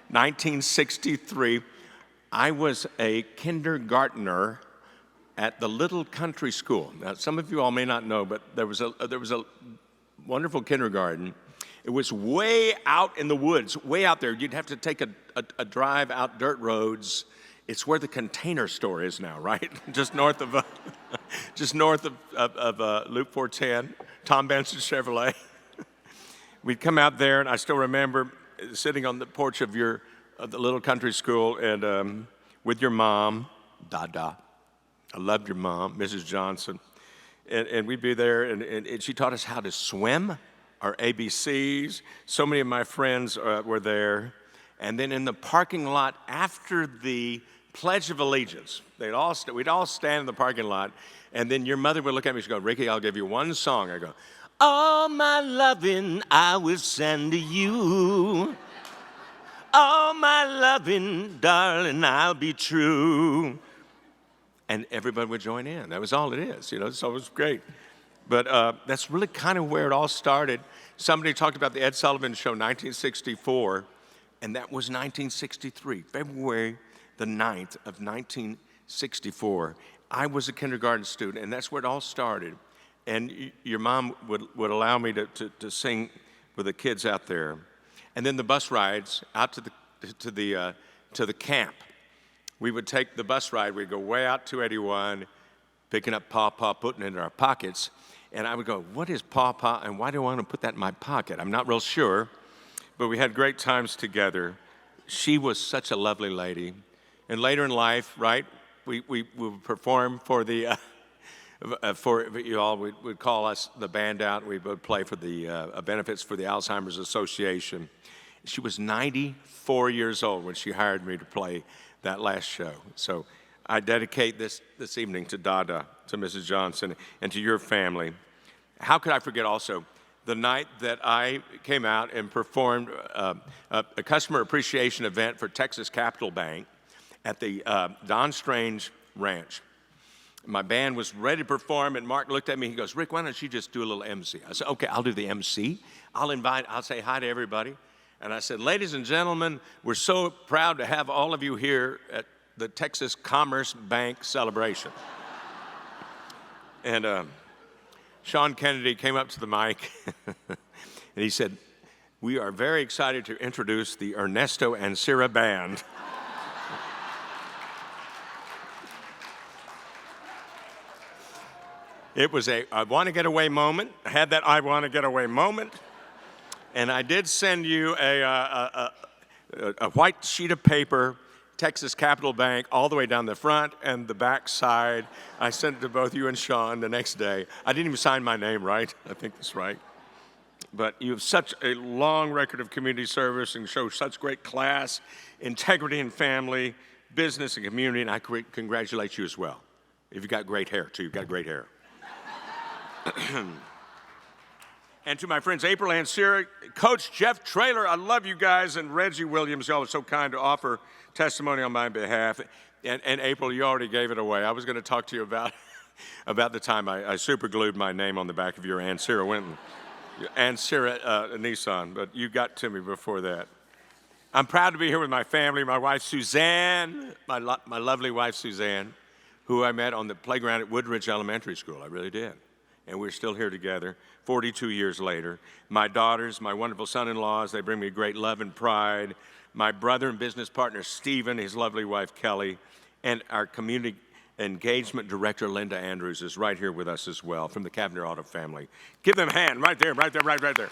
1963, I was a kindergartner at the little country school. Now, some of you all may not know, but there was a wonderful kindergarten. It was way out in the woods, way out there. You'd have to take a drive out dirt roads. It's where the Container Store is now, right? just north of Loop 410, Tom Benson Chevrolet. We'd come out there, and I still remember sitting on the porch of the little country school, and with your mom, Dada. I loved your mom, Mrs. Johnson. And we'd be there, and she taught us how to swim, our ABCs. So many of my friends were there. And then in the parking lot after the Pledge of Allegiance, we'd all stand in the parking lot, and then your mother would look at me and she'd go, Ricky, I'll give you one song. I go, all my loving I will send to you. All my loving, darling, I'll be true. And everybody would join in. That was all it is, you know, so it was great. But that's really kind of where it all started. Somebody talked about the Ed Sullivan Show, 1964, and that was 1963, February the 9th of 1964. I was a kindergarten student, and that's where it all started. And your mom would allow me to sing with the kids out there. And then the bus rides out to the camp. We would take the bus ride. We'd go way out 281, picking up Pawpaw, putting it in our pockets. And I would go, what is Pawpaw, and why do I want to put that in my pocket? I'm not real sure, but we had great times together. She was such a lovely lady. And later in life, right, we would perform for the, for you all, would call us the band out. We would play for the benefits for the Alzheimer's Association. She was 94 years old when she hired me to play that last show. So I dedicate this evening to Dada, to Mrs. Johnson, and to your family. How could I forget also the night that I came out and performed a customer appreciation event for Texas Capital Bank at the Don Strange Ranch. My band was ready to perform, and Mark looked at me. He goes, Rick, why don't you just do a little MC? I said, okay, I'll do the MC. I'll say hi to everybody. And I said, ladies and gentlemen, we're so proud to have all of you here at the Texas Commerce Bank celebration. And Sean Kennedy came up to the mic, and he said, we are very excited to introduce the Ernesto and Sierra Band. It was a I want to get away moment. I had that I want to get away moment. And I did send you a white sheet of paper, Texas Capital Bank, all the way down the front and the back side. I sent it to both you and Sean the next day. I didn't even sign my name, right? I think that's right. but you have such a long record of community service and show such great class, integrity in family, business, and community, and I congratulate you as well. You've got great hair, too. You've got great hair. And to my friends April and Sarah, Coach Jeff Traylor, I love you guys, and Reggie Williams, y'all were so kind to offer testimony on my behalf. And April, you already gave it away. I was going to talk to you about the time I super glued my name on the back of your Aunt Sarah Winton, Aunt Sarah Nissan, but you got to me before that. I'm proud to be here with my family, my wife Suzanne, my lovely wife Suzanne, who I met on the playground at Woodridge Elementary School. I really did. And we're still here together 42 years later. My daughters, my wonderful son-in-laws, they bring me great love and pride. My brother and business partner, Stephen, his lovely wife, Kelly, and our community engagement director, Linda Andrews, is right here with us as well from the Cavender Auto family. Give them a hand right there, right there, right there.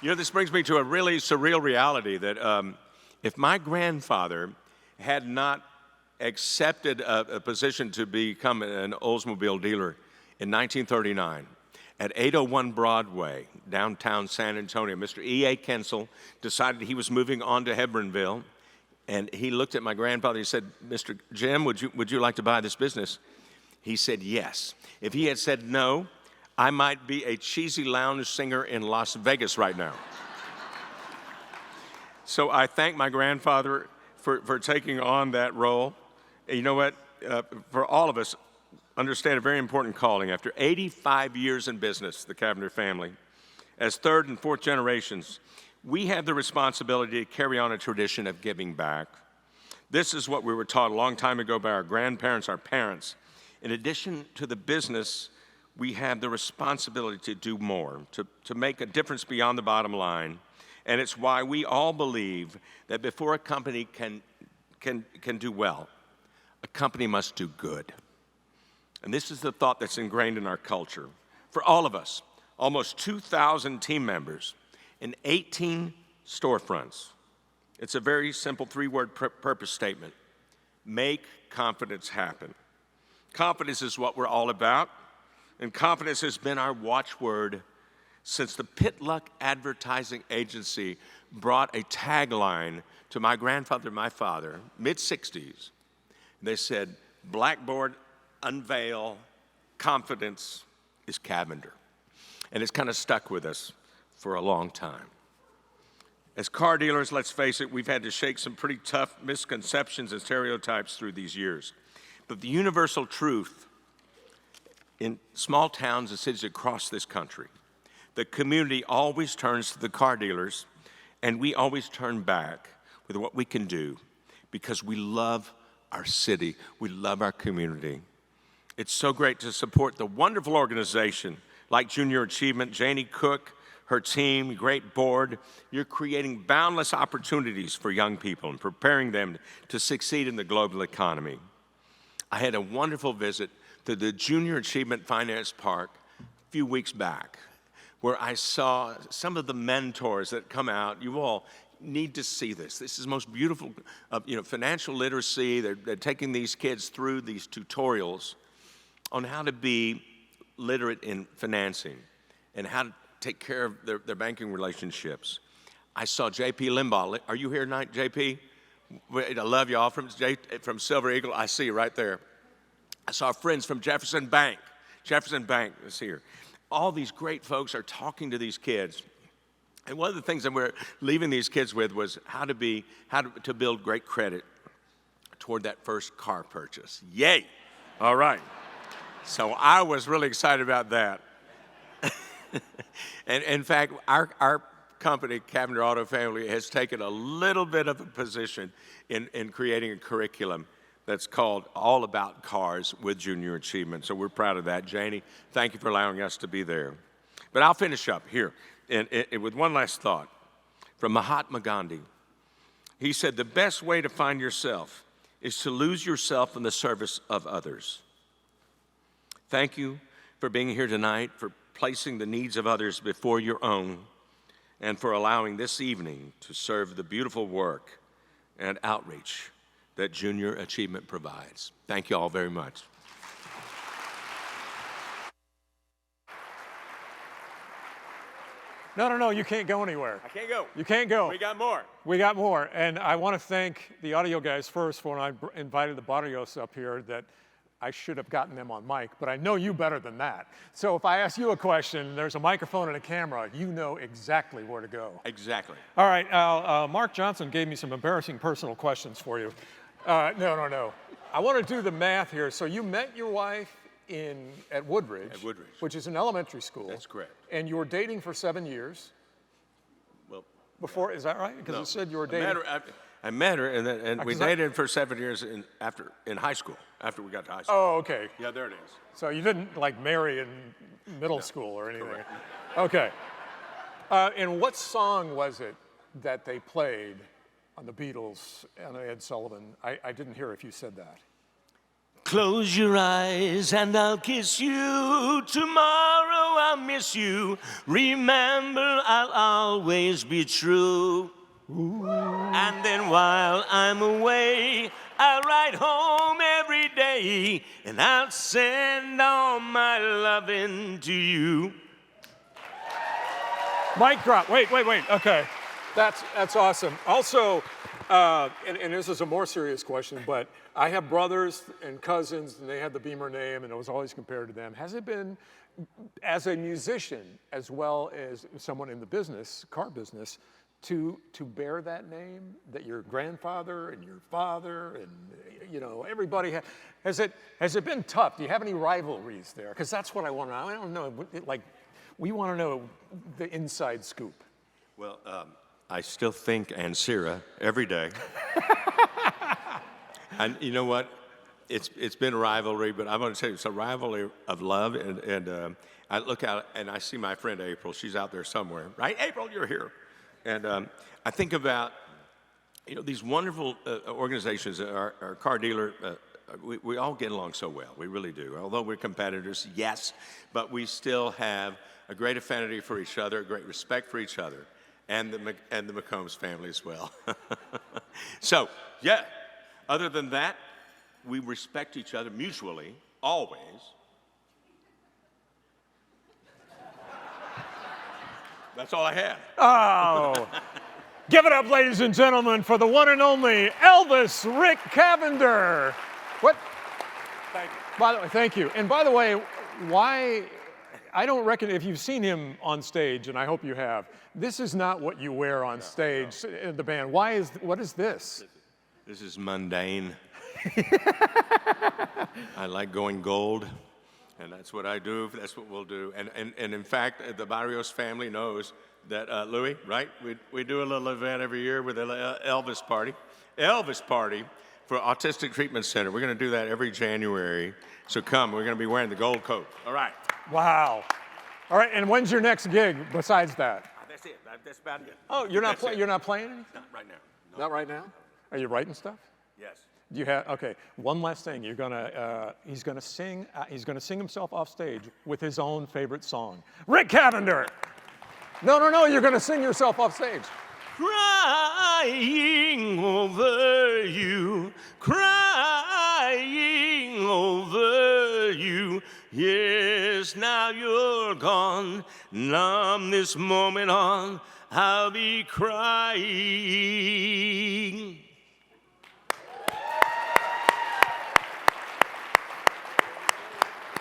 You know, this brings me to a really surreal reality that if my grandfather had not accepted a position to become an Oldsmobile dealer in 1939 at 801 Broadway, downtown San Antonio. Mr. E.A. Kensel decided he was moving on to Hebronville, and he looked at my grandfather. He said, "Mr. Jim, would you like to buy this business?" He said yes. If he had said no, I might be a cheesy lounge singer in Las Vegas right now. So I thank my grandfather for taking on that role. You know what? For all of us, understand a very important calling. After 85 years in business, the Cavender family, as third and fourth generations, we have the responsibility to carry on a tradition of giving back. This is what we were taught a long time ago by our grandparents, our parents. In addition to the business, we have the responsibility to do more, to make a difference beyond the bottom line. And it's why we all believe that before a company can do well, a company must do good. And this is the thought that's ingrained in our culture. For all of us, almost 2,000 team members in 18 storefronts. It's a very simple three-word purpose statement. Make confidence happen. Confidence is what we're all about, and confidence has been our watchword since the Pitluck Advertising Agency brought a tagline to my grandfather and my father, mid-60s. They said, "Blackboard, unveil, confidence is Cavender." And it's kind of stuck with us for a long time. As car dealers, let's face it, we've had to shake some pretty tough misconceptions and stereotypes through these years. But the universal truth in small towns and cities across this country, the community always turns to the car dealers, and we always turn back with what we can do because we love our city, we love our community. It's so great to support the wonderful organization like Junior Achievement, Janie Cook, her team, great board. You're creating boundless opportunities for young people and preparing them to succeed in the global economy. I had a wonderful visit to the Junior Achievement Finance Park a few weeks back, where I saw some of the mentors that come out. You all need to see this. This is the most beautiful, financial literacy. They're taking these kids through these tutorials on how to be literate in financing and how to take care of their banking relationships. I saw J.P. Limbaugh. Are you here tonight, J.P.? I love y'all from Silver Eagle. I see you right there. I saw friends from Jefferson Bank. Jefferson Bank is here. All these great folks are talking to these kids. And one of the things that we're leaving these kids with was how to build great credit toward that first car purchase. Yay! All right. So I was really excited about that. And in fact, our company, Cavender Auto Family, has taken a little bit of a position in creating a curriculum that's called All About Cars with Junior Achievement. So we're proud of that. Janie, thank you for allowing us to be there. But I'll finish up here with one last thought from Mahatma Gandhi. He said, "The best way to find yourself is to lose yourself in the service of others." Thank you for being here tonight, for placing the needs of others before your own, and for allowing this evening to serve the beautiful work and outreach that Junior Achievement provides. Thank you all very much. No, you can't go anywhere. I can't go. You can't go. We got more. We got more. And I want to thank the audio guys first for when I invited the Barrios up here that I should have gotten them on mic, but I know you better than that. So if I ask you a question, there's a microphone and a camera, you know exactly where to go. Exactly. All right, Mark Johnson gave me some embarrassing personal questions for you. No. I want to do the math here. So you met your wife at Woodridge. At Woodridge. Which is an elementary school. That's correct. And you were dating for 7 years. Well, before, is that right? Because no. it said you were dating. I met her, and we dated for 7 years in high school, after we got to high school. Oh, okay. Yeah, there it is. So you didn't like marry in middle school or anything? Correct. Okay. And what song was it that they played on the Beatles and Ed Sullivan? I didn't hear if you said that. Close your eyes and I'll kiss you. Tomorrow I'll miss you. Remember, I'll always be true. Ooh. And then while I'm away, I'll write home every day and I'll send all my loving to you. Mic drop. Wait. Okay. That's awesome. Also, and this is a more serious question, but I have brothers and cousins, and they had the Beamer name, and it was always compared to them. Has it been, as a musician, as well as someone in the business, car business, to bear that name, that your grandfather and your father and everybody has it been tough? Do you have any rivalries there? Because that's what I want to know. I don't know. We want to know the inside scoop. Well, I still think Aunt Sarah every day. And you know what? It's been a rivalry, but I'm going to tell you, it's a rivalry of love. And I look out and I see my friend April. She's out there somewhere, right? April, you're here. And I think about these wonderful organizations. Our car dealer. We all get along so well. We really do. Although we're competitors, yes, but we still have a great affinity for each other, a great respect for each other, and the McCombs family as well. So, yeah. Other than that, we respect each other mutually, always. That's all I have. Oh. Give it up, ladies and gentlemen, for the one and only Elvis Rick Cavender. What? Thank you. By the way, thank you. And by the way, why? I don't reckon, if you've seen him on stage, and I hope you have, this is not what you wear on stage in the band. What is this? This is mundane. I like going gold, and that's what I do. That's what we'll do. And in fact, the Barrios family knows that, Louis, right? We do a little event every year with an Elvis party. Elvis party for Autistic Treatment Center. We're going to do that every January. So come, we're going to be wearing the gold coat. All right. Wow. All right, and when's your next gig besides that? That's it. That's about it. Oh, you're not playing anything? Not right now. No. Not right now? Are you writing stuff? Yes. Do you have? Okay. One last thing. He's gonna sing. He's gonna sing himself off stage with his own favorite song. Rick Cavender. No. You're gonna sing yourself off stage. Crying over you, crying over you. Yes, now you're gone. From this moment on, I'll be crying.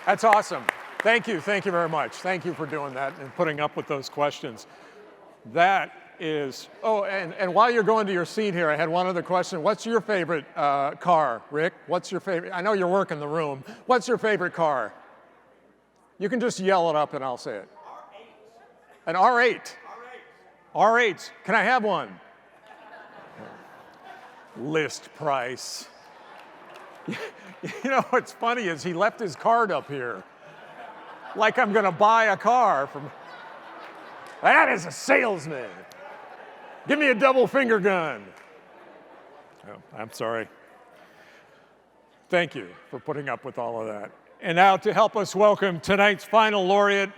That's awesome. Thank you very much. Thank you for doing that and putting up with those questions. That is, and while you're going to your seat here, I had one other question. What's your favorite car, Rick? What's your favorite? I know you're working the room. What's your favorite car? You can just yell it up and I'll say it. R8. An R8. R8. Can I have one? List price. You know what's funny is he left his card up here. Like I'm going to buy a car from. That is a salesman. Give me a double finger gun. Oh, I'm sorry. Thank you for putting up with all of that. And now to help us welcome tonight's final laureate,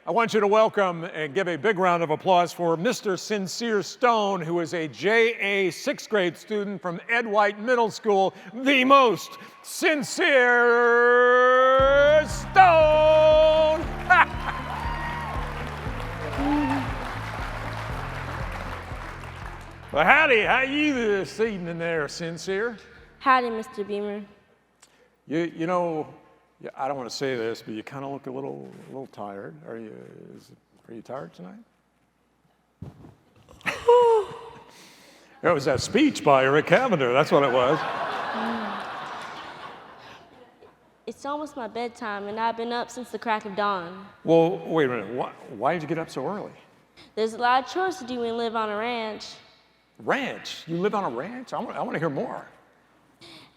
I want you to welcome and give a big round of applause for Mr. Sincere Stone, who is a JA 6th grade student from Ed White Middle School, the most sincere Stone. Well, howdy, how you this evening there, Sincere? Howdy, Mr. Beamer. You know, I don't want to say this, but you kind of look a little tired. Are you tired tonight? It was that speech by Rick Cavender, that's what it was. It's almost my bedtime, and I've been up since the crack of dawn. Well, wait a minute, why did you get up so early? There's a lot of chores to do when you live on a ranch. Ranch? You live on a ranch? I want to hear more.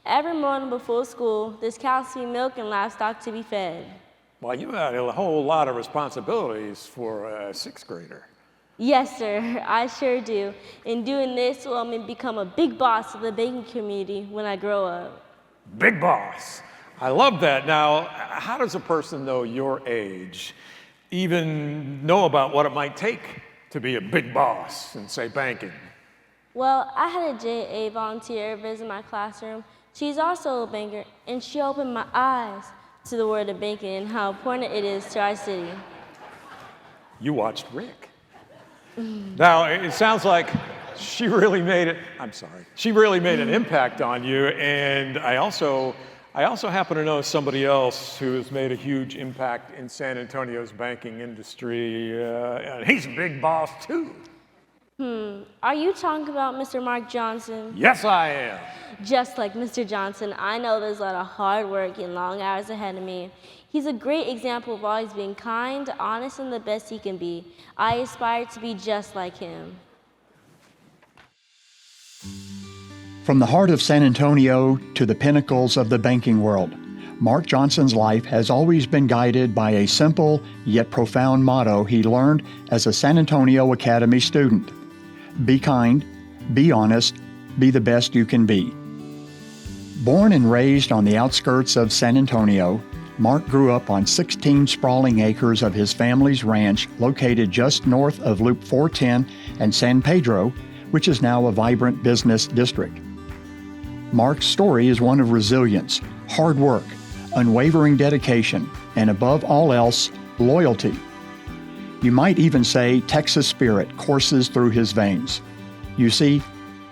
Every morning before school, there's cows to be milked and livestock to be fed. Well, you had a whole lot of responsibilities for a sixth grader. Yes, sir, I sure do. And doing this will help me become a big boss of the baking community when I grow up. Big boss. I love that. Now, how does a person know your age even know about what it might take to be a big boss in, say, banking? Well, I had a JA volunteer visit my classroom. She's also a banker, and she opened my eyes to the world of banking and how important it is to our city. You watched Rick. Now, it sounds like she really made it, she really made an impact on you, and I also happen to know somebody else who has made a huge impact in San Antonio's banking industry, and he's a big boss too. Are you talking about Mr. Mark Johnson? Yes, I am. Just like Mr. Johnson, I know there's a lot of hard work and long hours ahead of me. He's a great example of always being kind, honest, and the best he can be. I aspire to be just like him. From the heart of San Antonio to the pinnacles of the banking world, Mark Johnson's life has always been guided by a simple yet profound motto he learned as a San Antonio Academy student. Be kind, be honest, be the best you can be. Born and raised on the outskirts of San Antonio, Mark grew up on 16 sprawling acres of his family's ranch located just north of Loop 410 and San Pedro, which is now a vibrant business district. Mark's story is one of resilience, hard work, unwavering dedication, and above all else, loyalty. You might even say Texas spirit courses through his veins. You see,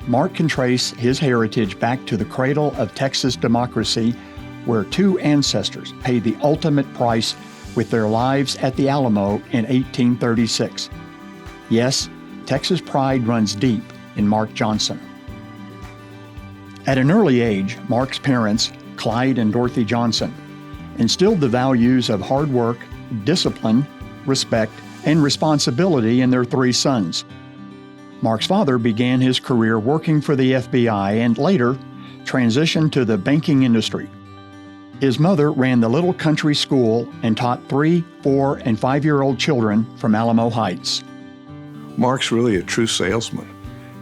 Mark can trace his heritage back to the cradle of Texas democracy, where two ancestors paid the ultimate price with their lives at the Alamo in 1836. Yes, Texas pride runs deep in Mark Johnson. At an early age, Mark's parents, Clyde and Dorothy Johnson, instilled the values of hard work, discipline, respect, and responsibility in their three sons. Mark's father began his career working for the FBI and later transitioned to the banking industry. His mother ran the little country school and taught 3-, 4-, and 5-year-old children from Alamo Heights. Mark's really a true salesman.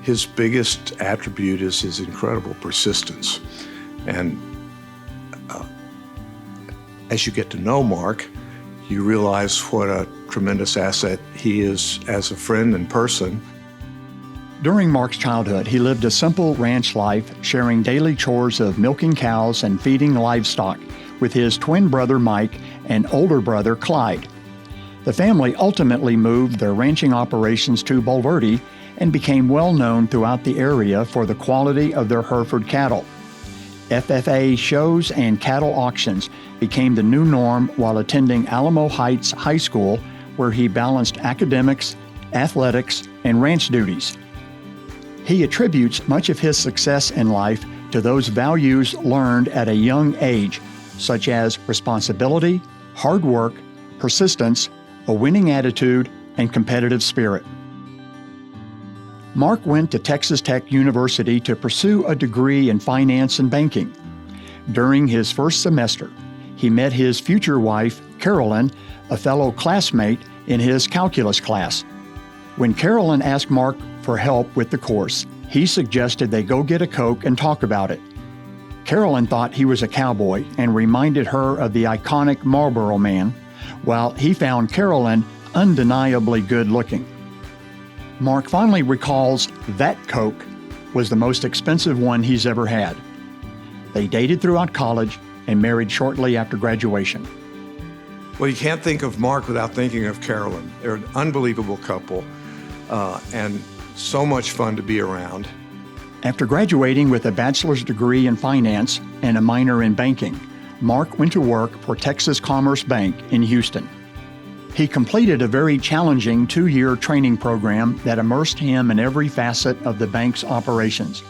His biggest attribute is his incredible persistence. And as you get to know Mark, you realize what a tremendous asset he is as a friend and person. During Mark's childhood, he lived a simple ranch life, sharing daily chores of milking cows and feeding livestock with his twin brother Mike and older brother Clyde. The family ultimately moved their ranching operations to Bulverde and became well known throughout the area for the quality of their Hereford cattle. FFA shows and cattle auctions became the new norm while attending Alamo Heights High School, where he balanced academics, athletics, and ranch duties. He attributes much of his success in life to those values learned at a young age, such as responsibility, hard work, persistence, a winning attitude, and competitive spirit. Mark went to Texas Tech University to pursue a degree in finance and banking. During his first semester, he met his future wife, Carolyn, a fellow classmate in his calculus class. When Carolyn asked Mark for help with the course, he suggested they go get a Coke and talk about it. Carolyn thought he was a cowboy and reminded her of the iconic Marlboro Man, while he found Carolyn undeniably good-looking. Mark fondly recalls that Coke was the most expensive one he's ever had. They dated throughout college and married shortly after graduation. Well, you can't think of Mark without thinking of Carolyn. They're an unbelievable couple. And so much fun to be around. After graduating with a bachelor's degree in finance and a minor in banking, Mark went to work for Texas Commerce Bank in Houston. He completed a very challenging 2-year training program that immersed him in every facet of the bank's operations.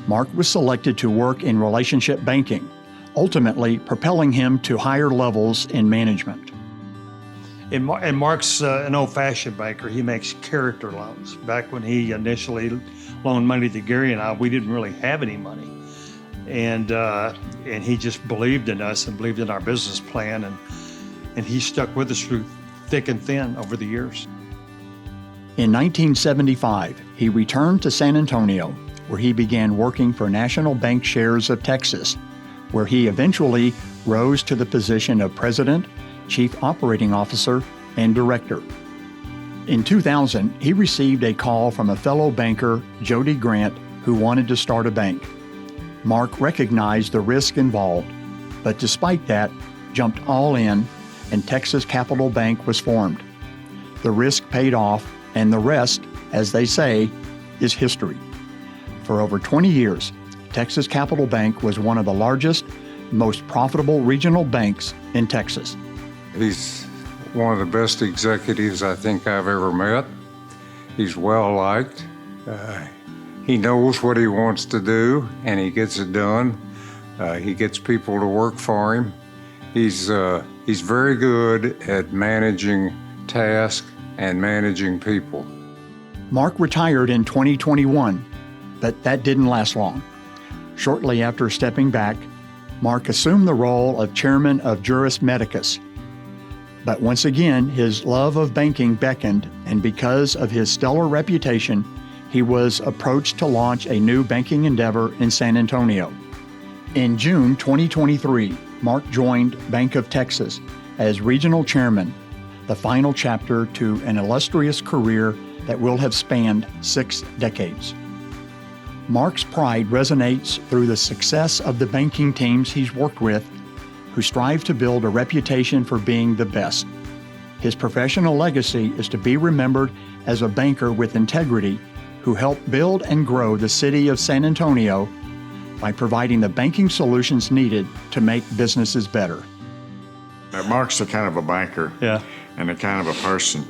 Mark was selected to work in relationship banking, ultimately propelling him to higher levels in management. And Mark's an old-fashioned banker. He makes character loans. Back when he initially loaned money to Gary and I, we didn't really have any money. And he just believed in us and believed in our business plan, and he stuck with us through thick and thin over the years. In 1975, he returned to San Antonio, where he began working for National Bank Shares of Texas, where he eventually rose to the position of president, chief operating officer, and director. In 2000, he received a call from a fellow banker, Jody Grant, who wanted to start a bank. Mark recognized the risk involved, but despite that, jumped all in, and Texas Capital Bank was formed. The risk paid off, and the rest, as they say, is history. For over 20 years, Texas Capital Bank was one of the largest, most profitable regional banks in Texas. He's one of the best executives I think I've ever met. He's well liked. He knows what he wants to do, and he gets it done. He gets people to work for him. He's very good at managing tasks and managing people. Mark retired in 2021, but that didn't last long. Shortly after stepping back, Mark assumed the role of chairman of Juris Medicus. But once again, his love of banking beckoned, and because of his stellar reputation, he was approached to launch a new banking endeavor in San Antonio. In June 2023, Mark joined Bank of Texas as regional chairman, the final chapter to an illustrious career that will have spanned 6 decades. Mark's pride resonates through the success of the banking teams he's worked with, who strive to build a reputation for being the best. His professional legacy is to be remembered as a banker with integrity who helped build and grow the city of San Antonio by providing the banking solutions needed to make businesses better. Mark's the kind of a banker and the kind of a person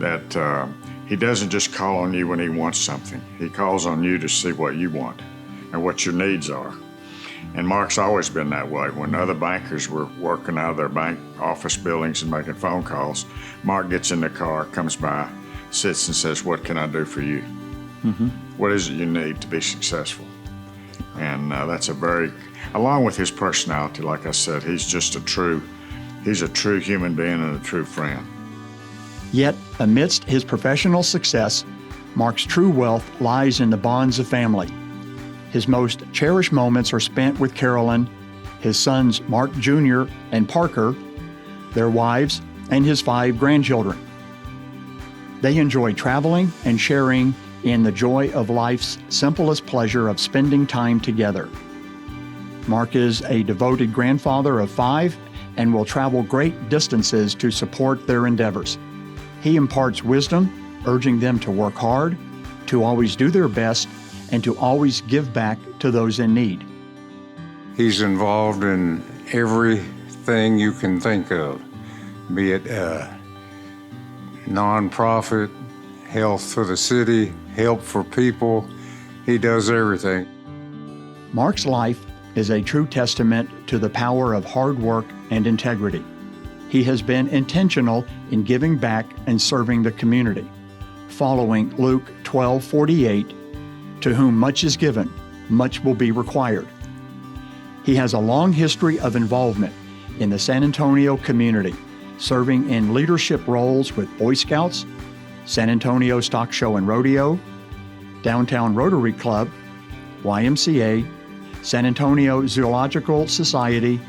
that he doesn't just call on you when he wants something. He calls on you to see what you want and what your needs are. And Mark's always been that way. When other bankers were working out of their bank office buildings and making phone calls, Mark gets in the car, comes by, sits and says, "What can I do for you? What is it you need to be successful?" And that's along with his personality, like I said, he's a true human being and a true friend. Yet, amidst his professional success, Mark's true wealth lies in the bonds of family. His most cherished moments are spent with Carolyn, his sons Mark Jr. and Parker, their wives, and his 5 grandchildren. They enjoy traveling and sharing in the joy of life's simplest pleasure of spending time together. Mark is a devoted grandfather of 5 and will travel great distances to support their endeavors. He imparts wisdom, urging them to work hard, to always do their best, and to always give back to those in need. He's involved in everything you can think of, be it nonprofit, health for the city, help for people. He does everything. Mark's life is a true testament to the power of hard work and integrity. He has been intentional in giving back and serving the community, following Luke 12:48, "To whom much is given, much will be required." He has a long history of involvement in the San Antonio community, serving in leadership roles with Boy Scouts, San Antonio Stock Show and Rodeo, Downtown Rotary Club, YMCA, San Antonio Zoological Society,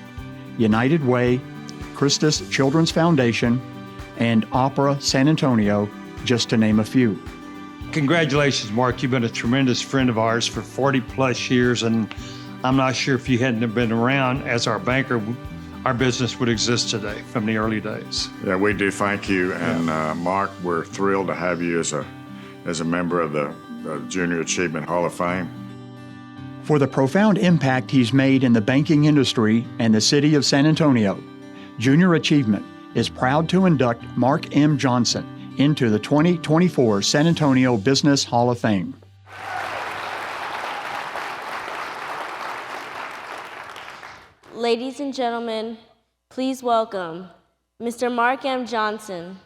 United Way, Christus Children's Foundation, and Opera San Antonio, just to name a few. Congratulations, Mark. You've been a tremendous friend of ours for 40 plus years, and I'm not sure if you hadn't been around as our banker, our business would exist today from the early days. Yeah, we do. Thank you. And Mark, we're thrilled to have you as a member of the the Junior Achievement Hall of Fame. For the profound impact he's made in the banking industry and the city of San Antonio, Junior Achievement is proud to induct Mark M. Johnson into the 2024 San Antonio Business Hall of Fame. Ladies and gentlemen, please welcome Mr. Mark M. Johnson.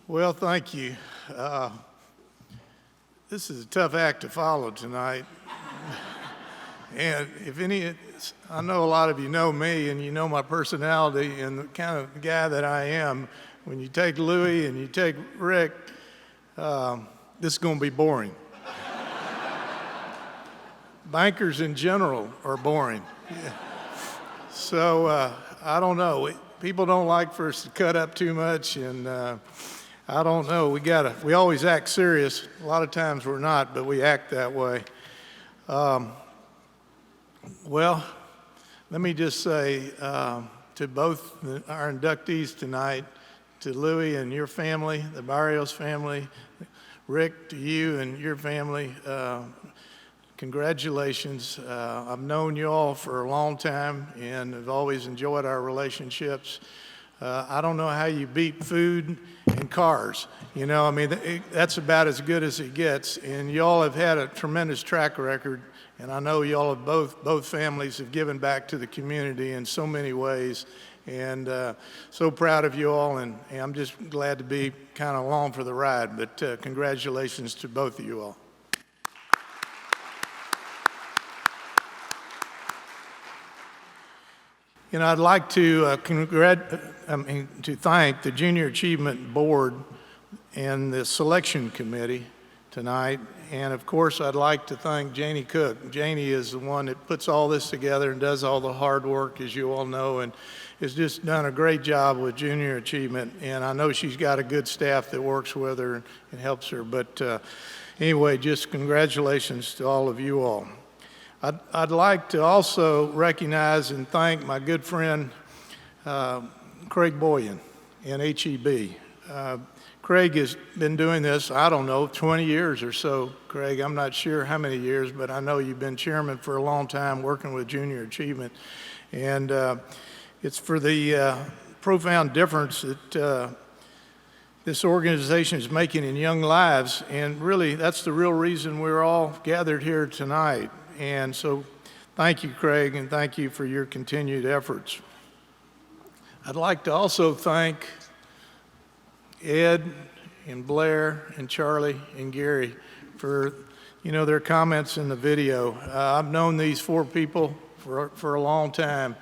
Well, thank you. This is a tough act to follow tonight. And I know a lot of you know me and you know my personality and the kind of guy that I am. When you take Louis and you take Rick, this is going to be boring. Bankers in general are boring. Yeah. So I don't know. People don't like for us to cut up too much, and I don't know. We always act serious. A lot of times we're not, but we act that way. Well, let me just say to both our inductees tonight, to Louis and your family, the Barrios family, Rick, to you and your family, congratulations. I've known you all for a long time and have always enjoyed our relationships. I don't know how you beat food and cars. You know, I mean, that's about as good as it gets. And y'all have had a tremendous track record. And I know y'all have both families have given back to the community in so many ways. And so proud of you all. And I'm just glad to be kind of along for the ride. But congratulations to both of you all. You know, I'd like to thank the Junior Achievement Board and the Selection Committee tonight. And of course, I'd like to thank Janie Cook. Janie is the one that puts all this together and does all the hard work, as you all know, and has just done a great job with Junior Achievement. And I know she's got a good staff that works with her and helps her. But anyway, just congratulations to all of you all. I'd like to also recognize and thank my good friend Craig Boyan in HEB. Craig has been doing this, I don't know, 20 years or so. Craig, I'm not sure how many years, but I know you've been chairman for a long time working with Junior Achievement. And it's for the profound difference that this organization is making in young lives. And really, that's the real reason we're all gathered here tonight. And so thank you, Craig, and thank you for your continued efforts. I'd like to also thank Ed and Blair and Charlie and Gary for, you know, their comments in the video. I've known these four people for a long time,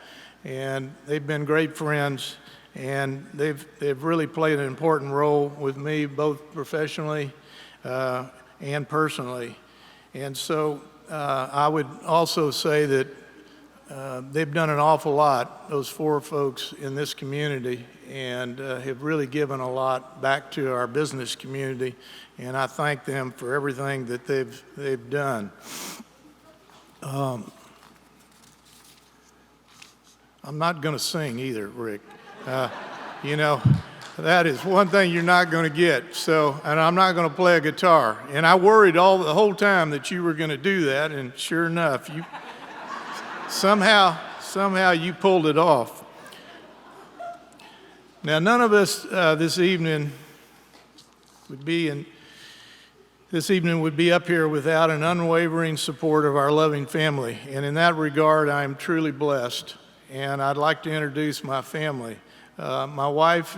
and they've been great friends, and they've really played an important role with me, both professionally and personally. And so I would also say that they've done an awful lot, those four folks in this community, and have really given a lot back to our business community, and I thank them for everything that they've done. I'm not going to sing either, Rick. You know, that is one thing you're not going to get. So, and I'm not going to play a guitar. And I worried the whole time that you were going to do that, and sure enough, you somehow you pulled it off. Now, none of us this evening would be up here without an unwavering support of our loving family. And in that regard, I am truly blessed. And I'd like to introduce my family. My wife,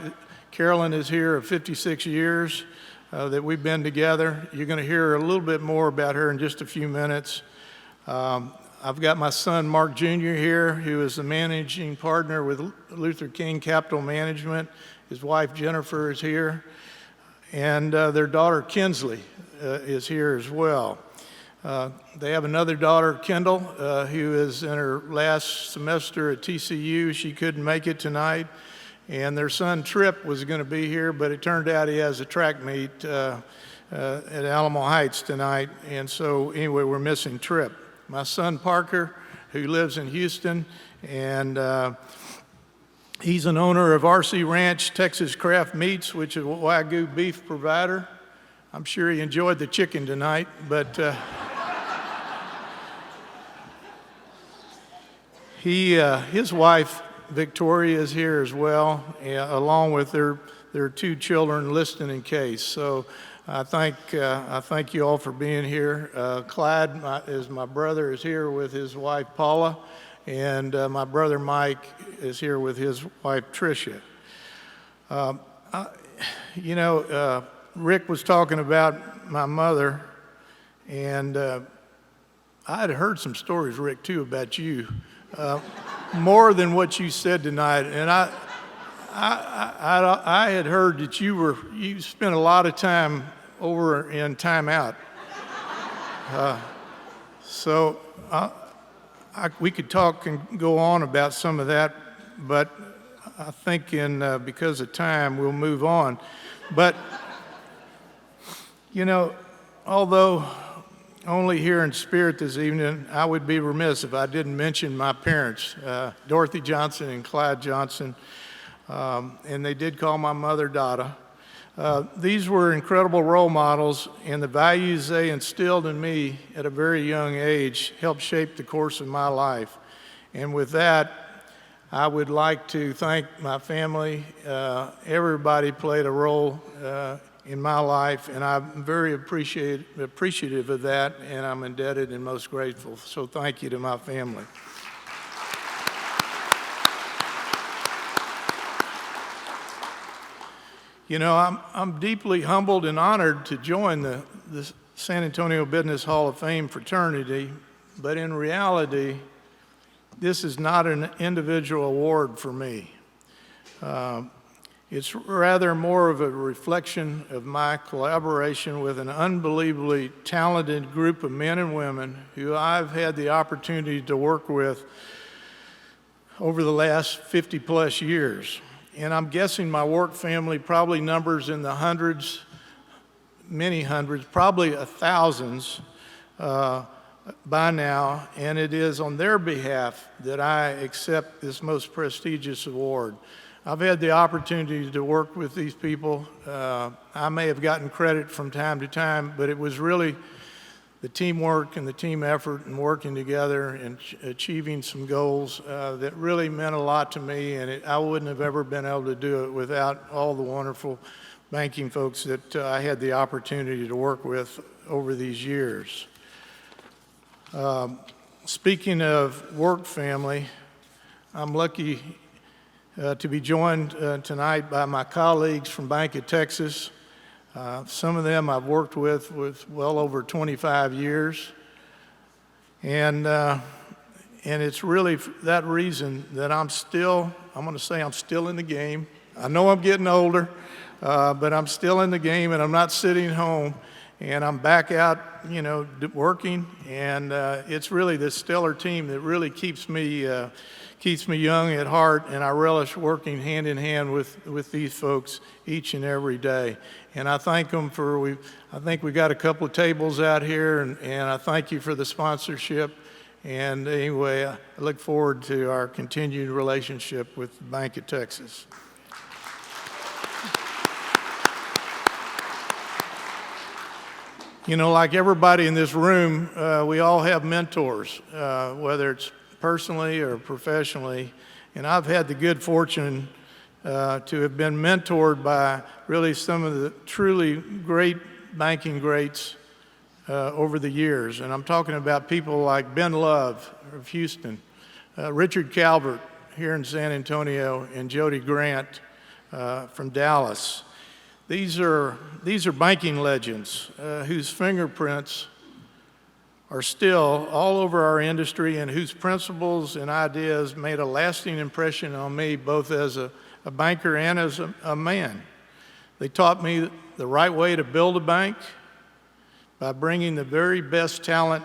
Carolyn, is here of 56 years that we've been together. You're going to hear a little bit more about her in just a few minutes. I've got my son, Mark Jr. here, who is the managing partner with Luther King Capital Management. His wife, Jennifer, is here. And their daughter, Kinsley, is here as well. They have another daughter, Kendall, who is in her last semester at TCU. She couldn't make it tonight. And their son, Tripp, was going to be here, but it turned out he has a track meet at Alamo Heights tonight. And so, anyway, we're missing Tripp. My son, Parker, who lives in Houston, and he's an owner of RC Ranch Texas Craft Meats, which is a Wagyu beef provider. I'm sure he enjoyed the chicken tonight, but his wife, Victoria, is here as well, along with their two children, Liston and Case. So I thank you all for being here. Clyde, my brother, is here with his wife, Paula, and my brother, Mike, is here with his wife, Tricia. Rick was talking about my mother, and I had heard some stories, Rick, too, about you. More than what you said tonight, and I had heard that you spent a lot of time over in timeout. So we could talk and go on about some of that, but I think because of time we'll move on. But although only here in spirit this evening, I would be remiss if I didn't mention my parents, Dorothy Johnson and Clyde Johnson, and they did call my mother Dada. These were incredible role models, and the values they instilled in me at a very young age helped shape the course of my life. And with that, I would like to thank my family. Everybody played a role in my life, and I'm very appreciative of that, and I'm indebted and most grateful. So thank you to my family. I'm deeply humbled and honored to join the San Antonio Business Hall of Fame fraternity, but in reality, this is not an individual award for me. It's rather more of a reflection of my collaboration with an unbelievably talented group of men and women who I've had the opportunity to work with over the last 50 plus years. And I'm guessing my work family probably numbers in the hundreds, many hundreds, probably thousands by now, and it is on their behalf that I accept this most prestigious award. I've had the opportunity to work with these people. I may have gotten credit from time to time, but it was really the teamwork and the team effort and working together and achieving some goals that really meant a lot to me, and I wouldn't have ever been able to do it without all the wonderful banking folks that I had the opportunity to work with over these years. Speaking of work family, I'm lucky to be joined tonight by my colleagues from Bank of Texas. Some of them I've worked with well over 25 years. And it's really for that reason that I'm going to say I'm still in the game. I know I'm getting older, but I'm still in the game, and I'm not sitting home. And I'm back out, working, and it's really this stellar team that really keeps me young at heart, and I relish working hand in hand with these folks each and every day. And I thank them I think we got a couple of tables out here, and I thank you for the sponsorship. And anyway, I look forward to our continued relationship with the Bank of Texas. Like everybody in this room, we all have mentors, whether it's personally or professionally. And I've had the good fortune to have been mentored by really some of the truly great banking greats over the years. And I'm talking about people like Ben Love of Houston, Richard Calvert here in San Antonio, and Jody Grant from Dallas. These are banking legends whose fingerprints are still all over our industry and whose principles and ideas made a lasting impression on me both as a banker and as a man. They taught me the right way to build a bank, by bringing the very best talent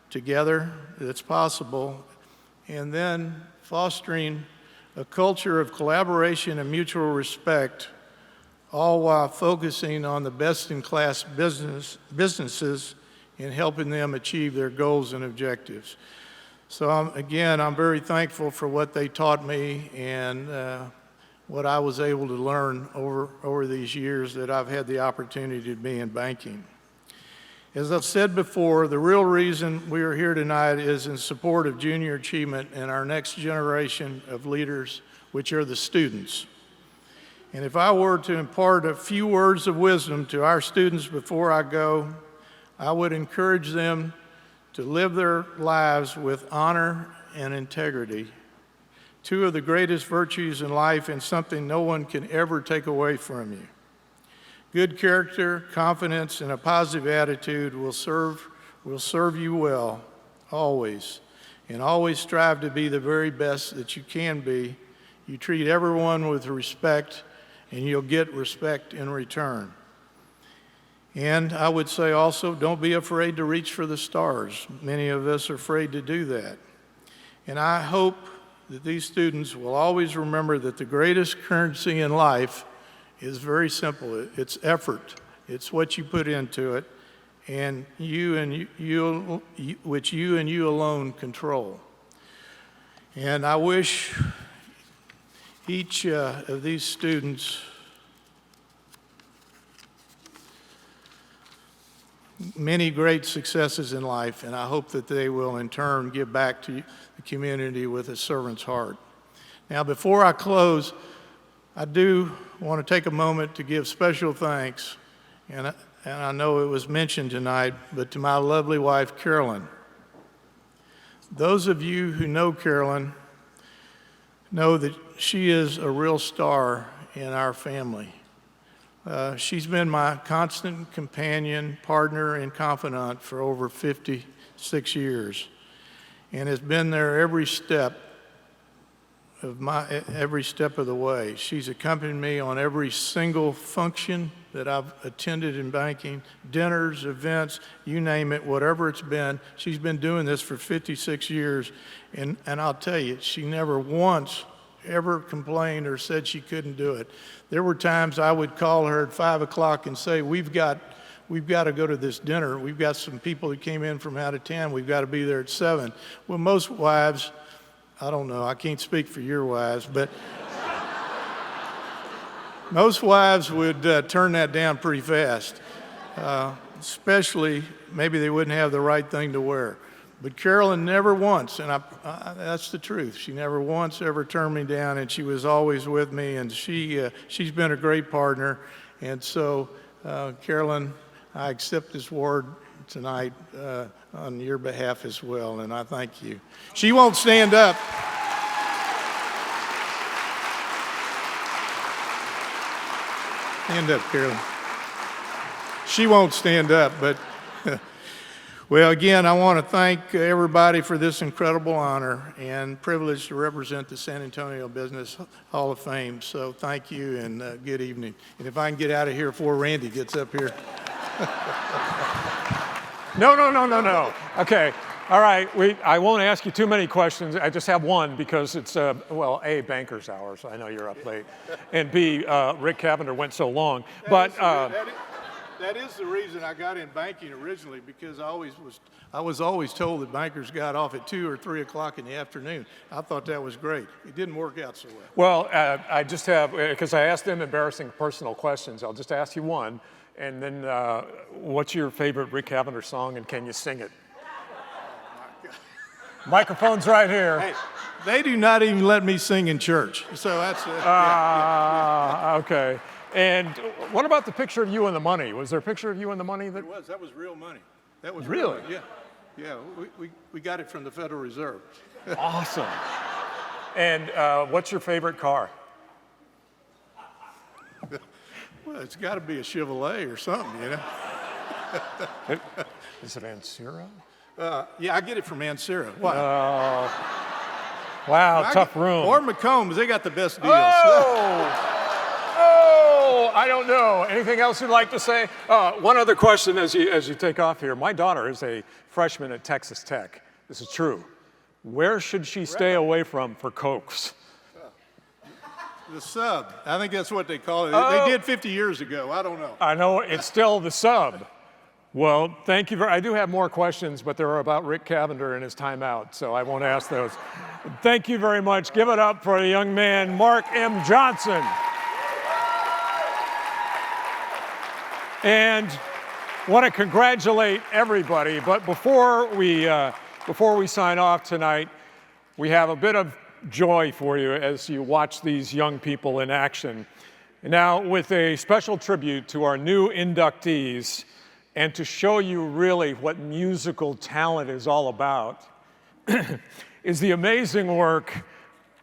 together that's possible, and then fostering a culture of collaboration and mutual respect, all while focusing on the best-in-class businesses and helping them achieve their goals and objectives. So again, I'm very thankful for what they taught me and what I was able to learn over these years that I've had the opportunity to be in banking. As I've said before, the real reason we are here tonight is in support of junior achievement and our next generation of leaders, which are the students. And if I were to impart a few words of wisdom to our students before I go, I would encourage them to live their lives with honor and integrity, two of the greatest virtues in life and something no one can ever take away from you. Good character, confidence, and a positive attitude will serve you well, always. And always strive to be the very best that you can be. You treat everyone with respect, and you'll get respect in return. And I would say also, don't be afraid to reach for the stars. Many of us are afraid to do that. And I hope that these students will always remember that the greatest currency in life is very simple. It's effort. It's what you put into it, and which you and you alone control. And I wish each of these students many great successes in life, and I hope that they will in turn give back to the community with a servant's heart. Now, before I close, I do want to take a moment to give special thanks, and I know it was mentioned tonight, but to my lovely wife, Carolyn. Those of you who know Carolyn know that she is a real star in our family. She's been my constant companion, partner, and confidant for over 56 years, and has been there every step of the way. She's accompanied me on every single function that I've attended in banking, dinners, events, you name it, whatever it's been. She's been doing this for 56 years, and I'll tell you, she never once ever complained or said she couldn't do it. There were times I would call her at 5 o'clock and say, we've got to go to this dinner. We've got some people that came in from out of town. We've got to be there at 7. Well, most wives, I don't know, I can't speak for your wives, but most wives would turn that down pretty fast, especially maybe they wouldn't have the right thing to wear. But Carolyn never once, and that's the truth, she never once ever turned me down, and she was always with me, and she's been a great partner. And so, Carolyn, I accept this award tonight on your behalf as well, and I thank you. She won't stand up. Stand up, Carolyn. She won't stand up, but well, again, I want to thank everybody for this incredible honor and privilege to represent the San Antonio Business Hall of Fame. So thank you, and good evening. And if I can get out of here before Randy gets up here. No. Okay. All right. I won't ask you too many questions. I just have one because it's, well, A, banker's hours. I know you're up late. And B, Rick Cavender went so long. But that is the reason I got in banking originally, because I was always told that bankers got off at 2 or 3 o'clock in the afternoon. I thought that was great. It didn't work out so well. Well, I just have, because I asked them embarrassing personal questions, I'll just ask you one. And then what's your favorite Rick Cavender song, and can you sing it? Microphone's right here. Hey, they do not even let me sing in church. So that's okay. And what about the picture of you and the money? Was there a picture of you and the money? That was real money. That was really? Real money. Yeah. We got it from the Federal Reserve. Awesome. And what's your favorite car? Well, it's got to be a Chevrolet or something, you know. Is it Ancira? Yeah, I get it from Ancira. Why? Wow, tough room. Or McCombs, they got the best deals. Oh! Oh, I don't know. Anything else you'd like to say? One other question as you take off here. My daughter is a freshman at Texas Tech. This is true. Where should she stay away from for Cokes? The sub. I think that's what they call it. Oh. They did 50 years ago. I don't know. I know it's still the sub. Well, thank you. I do have more questions, but they're about Rick Cavender and his timeout, so I won't ask those. Thank you very much. Give it up for the young man, Mark M. Johnson. And want to congratulate everybody, but before we sign off tonight, we have a bit of joy for you as you watch these young people in action. Now, with a special tribute to our new inductees, and to show you really what musical talent is all about, is the amazing work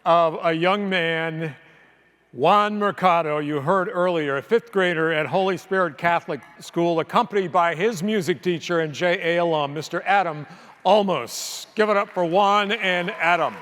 of a young man, Juan Mercado, you heard earlier, a fifth grader at Holy Spirit Catholic School, accompanied by his music teacher and JA alum, Mr. Adam Olmos. Give it up for Juan and Adam.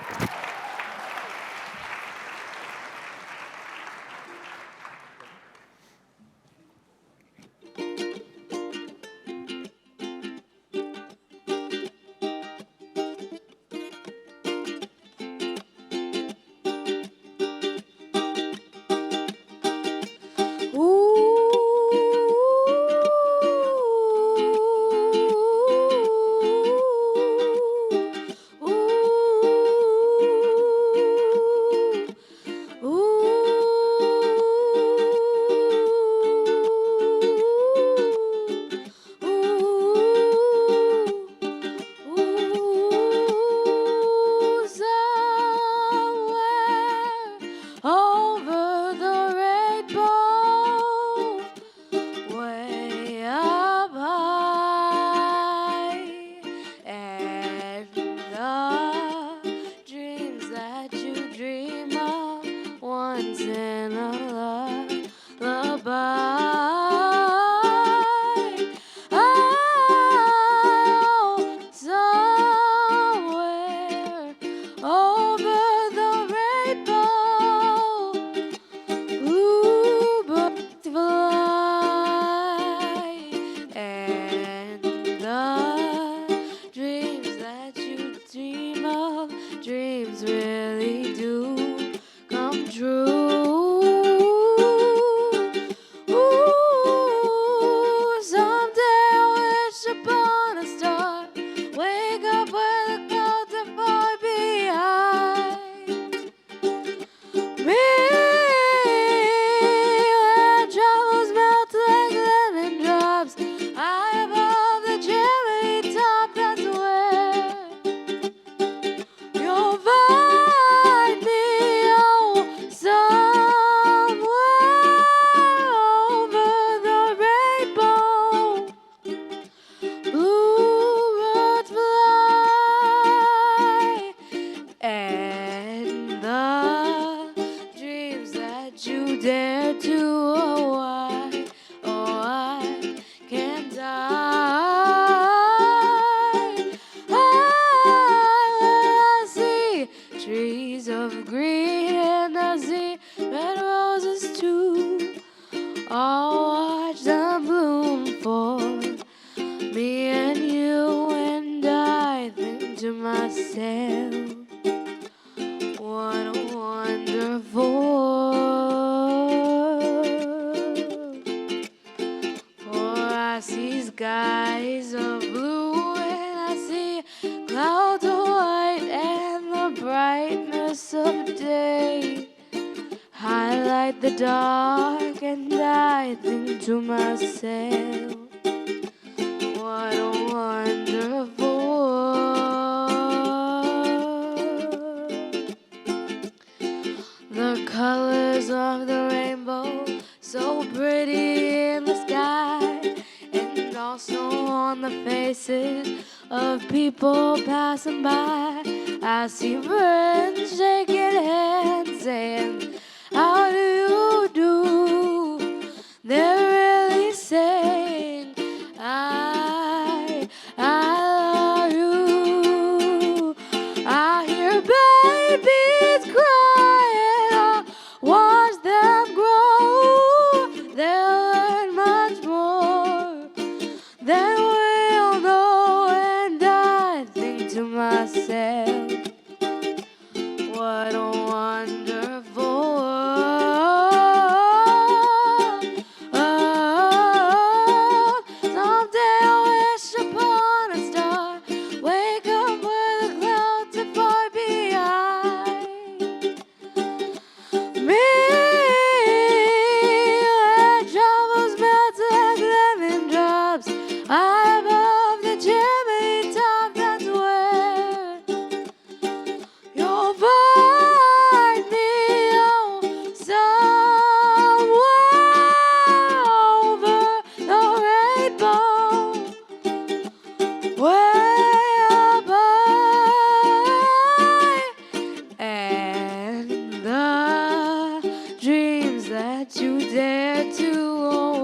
that you dare to, oh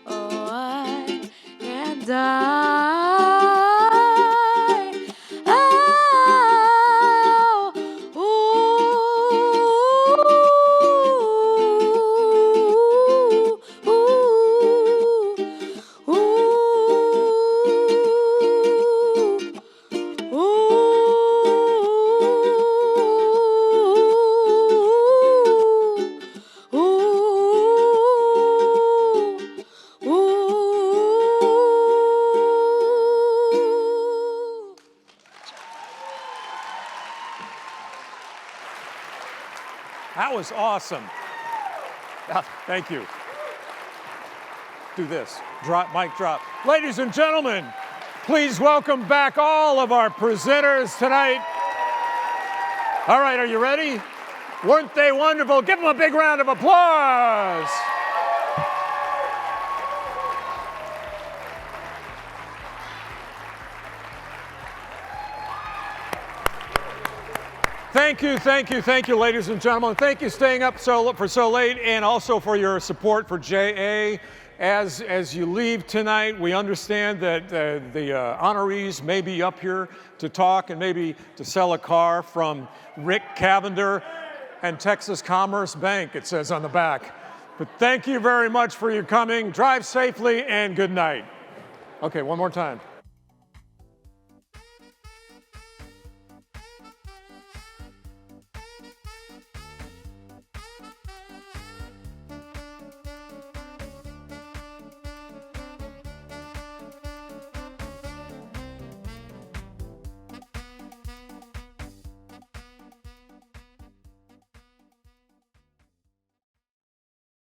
why can't I? That was awesome. Thank you. Do this. Drop, mic drop. Ladies and gentlemen, please welcome back all of our presenters tonight. All right, are you ready? Weren't they wonderful? Give them a big round of applause. Thank you, ladies and gentlemen. Thank you staying up for so late, and also for your support for JA. As you leave tonight, we understand that the honorees may be up here to talk and maybe to sell a car from Rick Cavender and Texas Commerce Bank, it says on the back. But thank you very much for your coming. Drive safely and good night. Okay, one more time.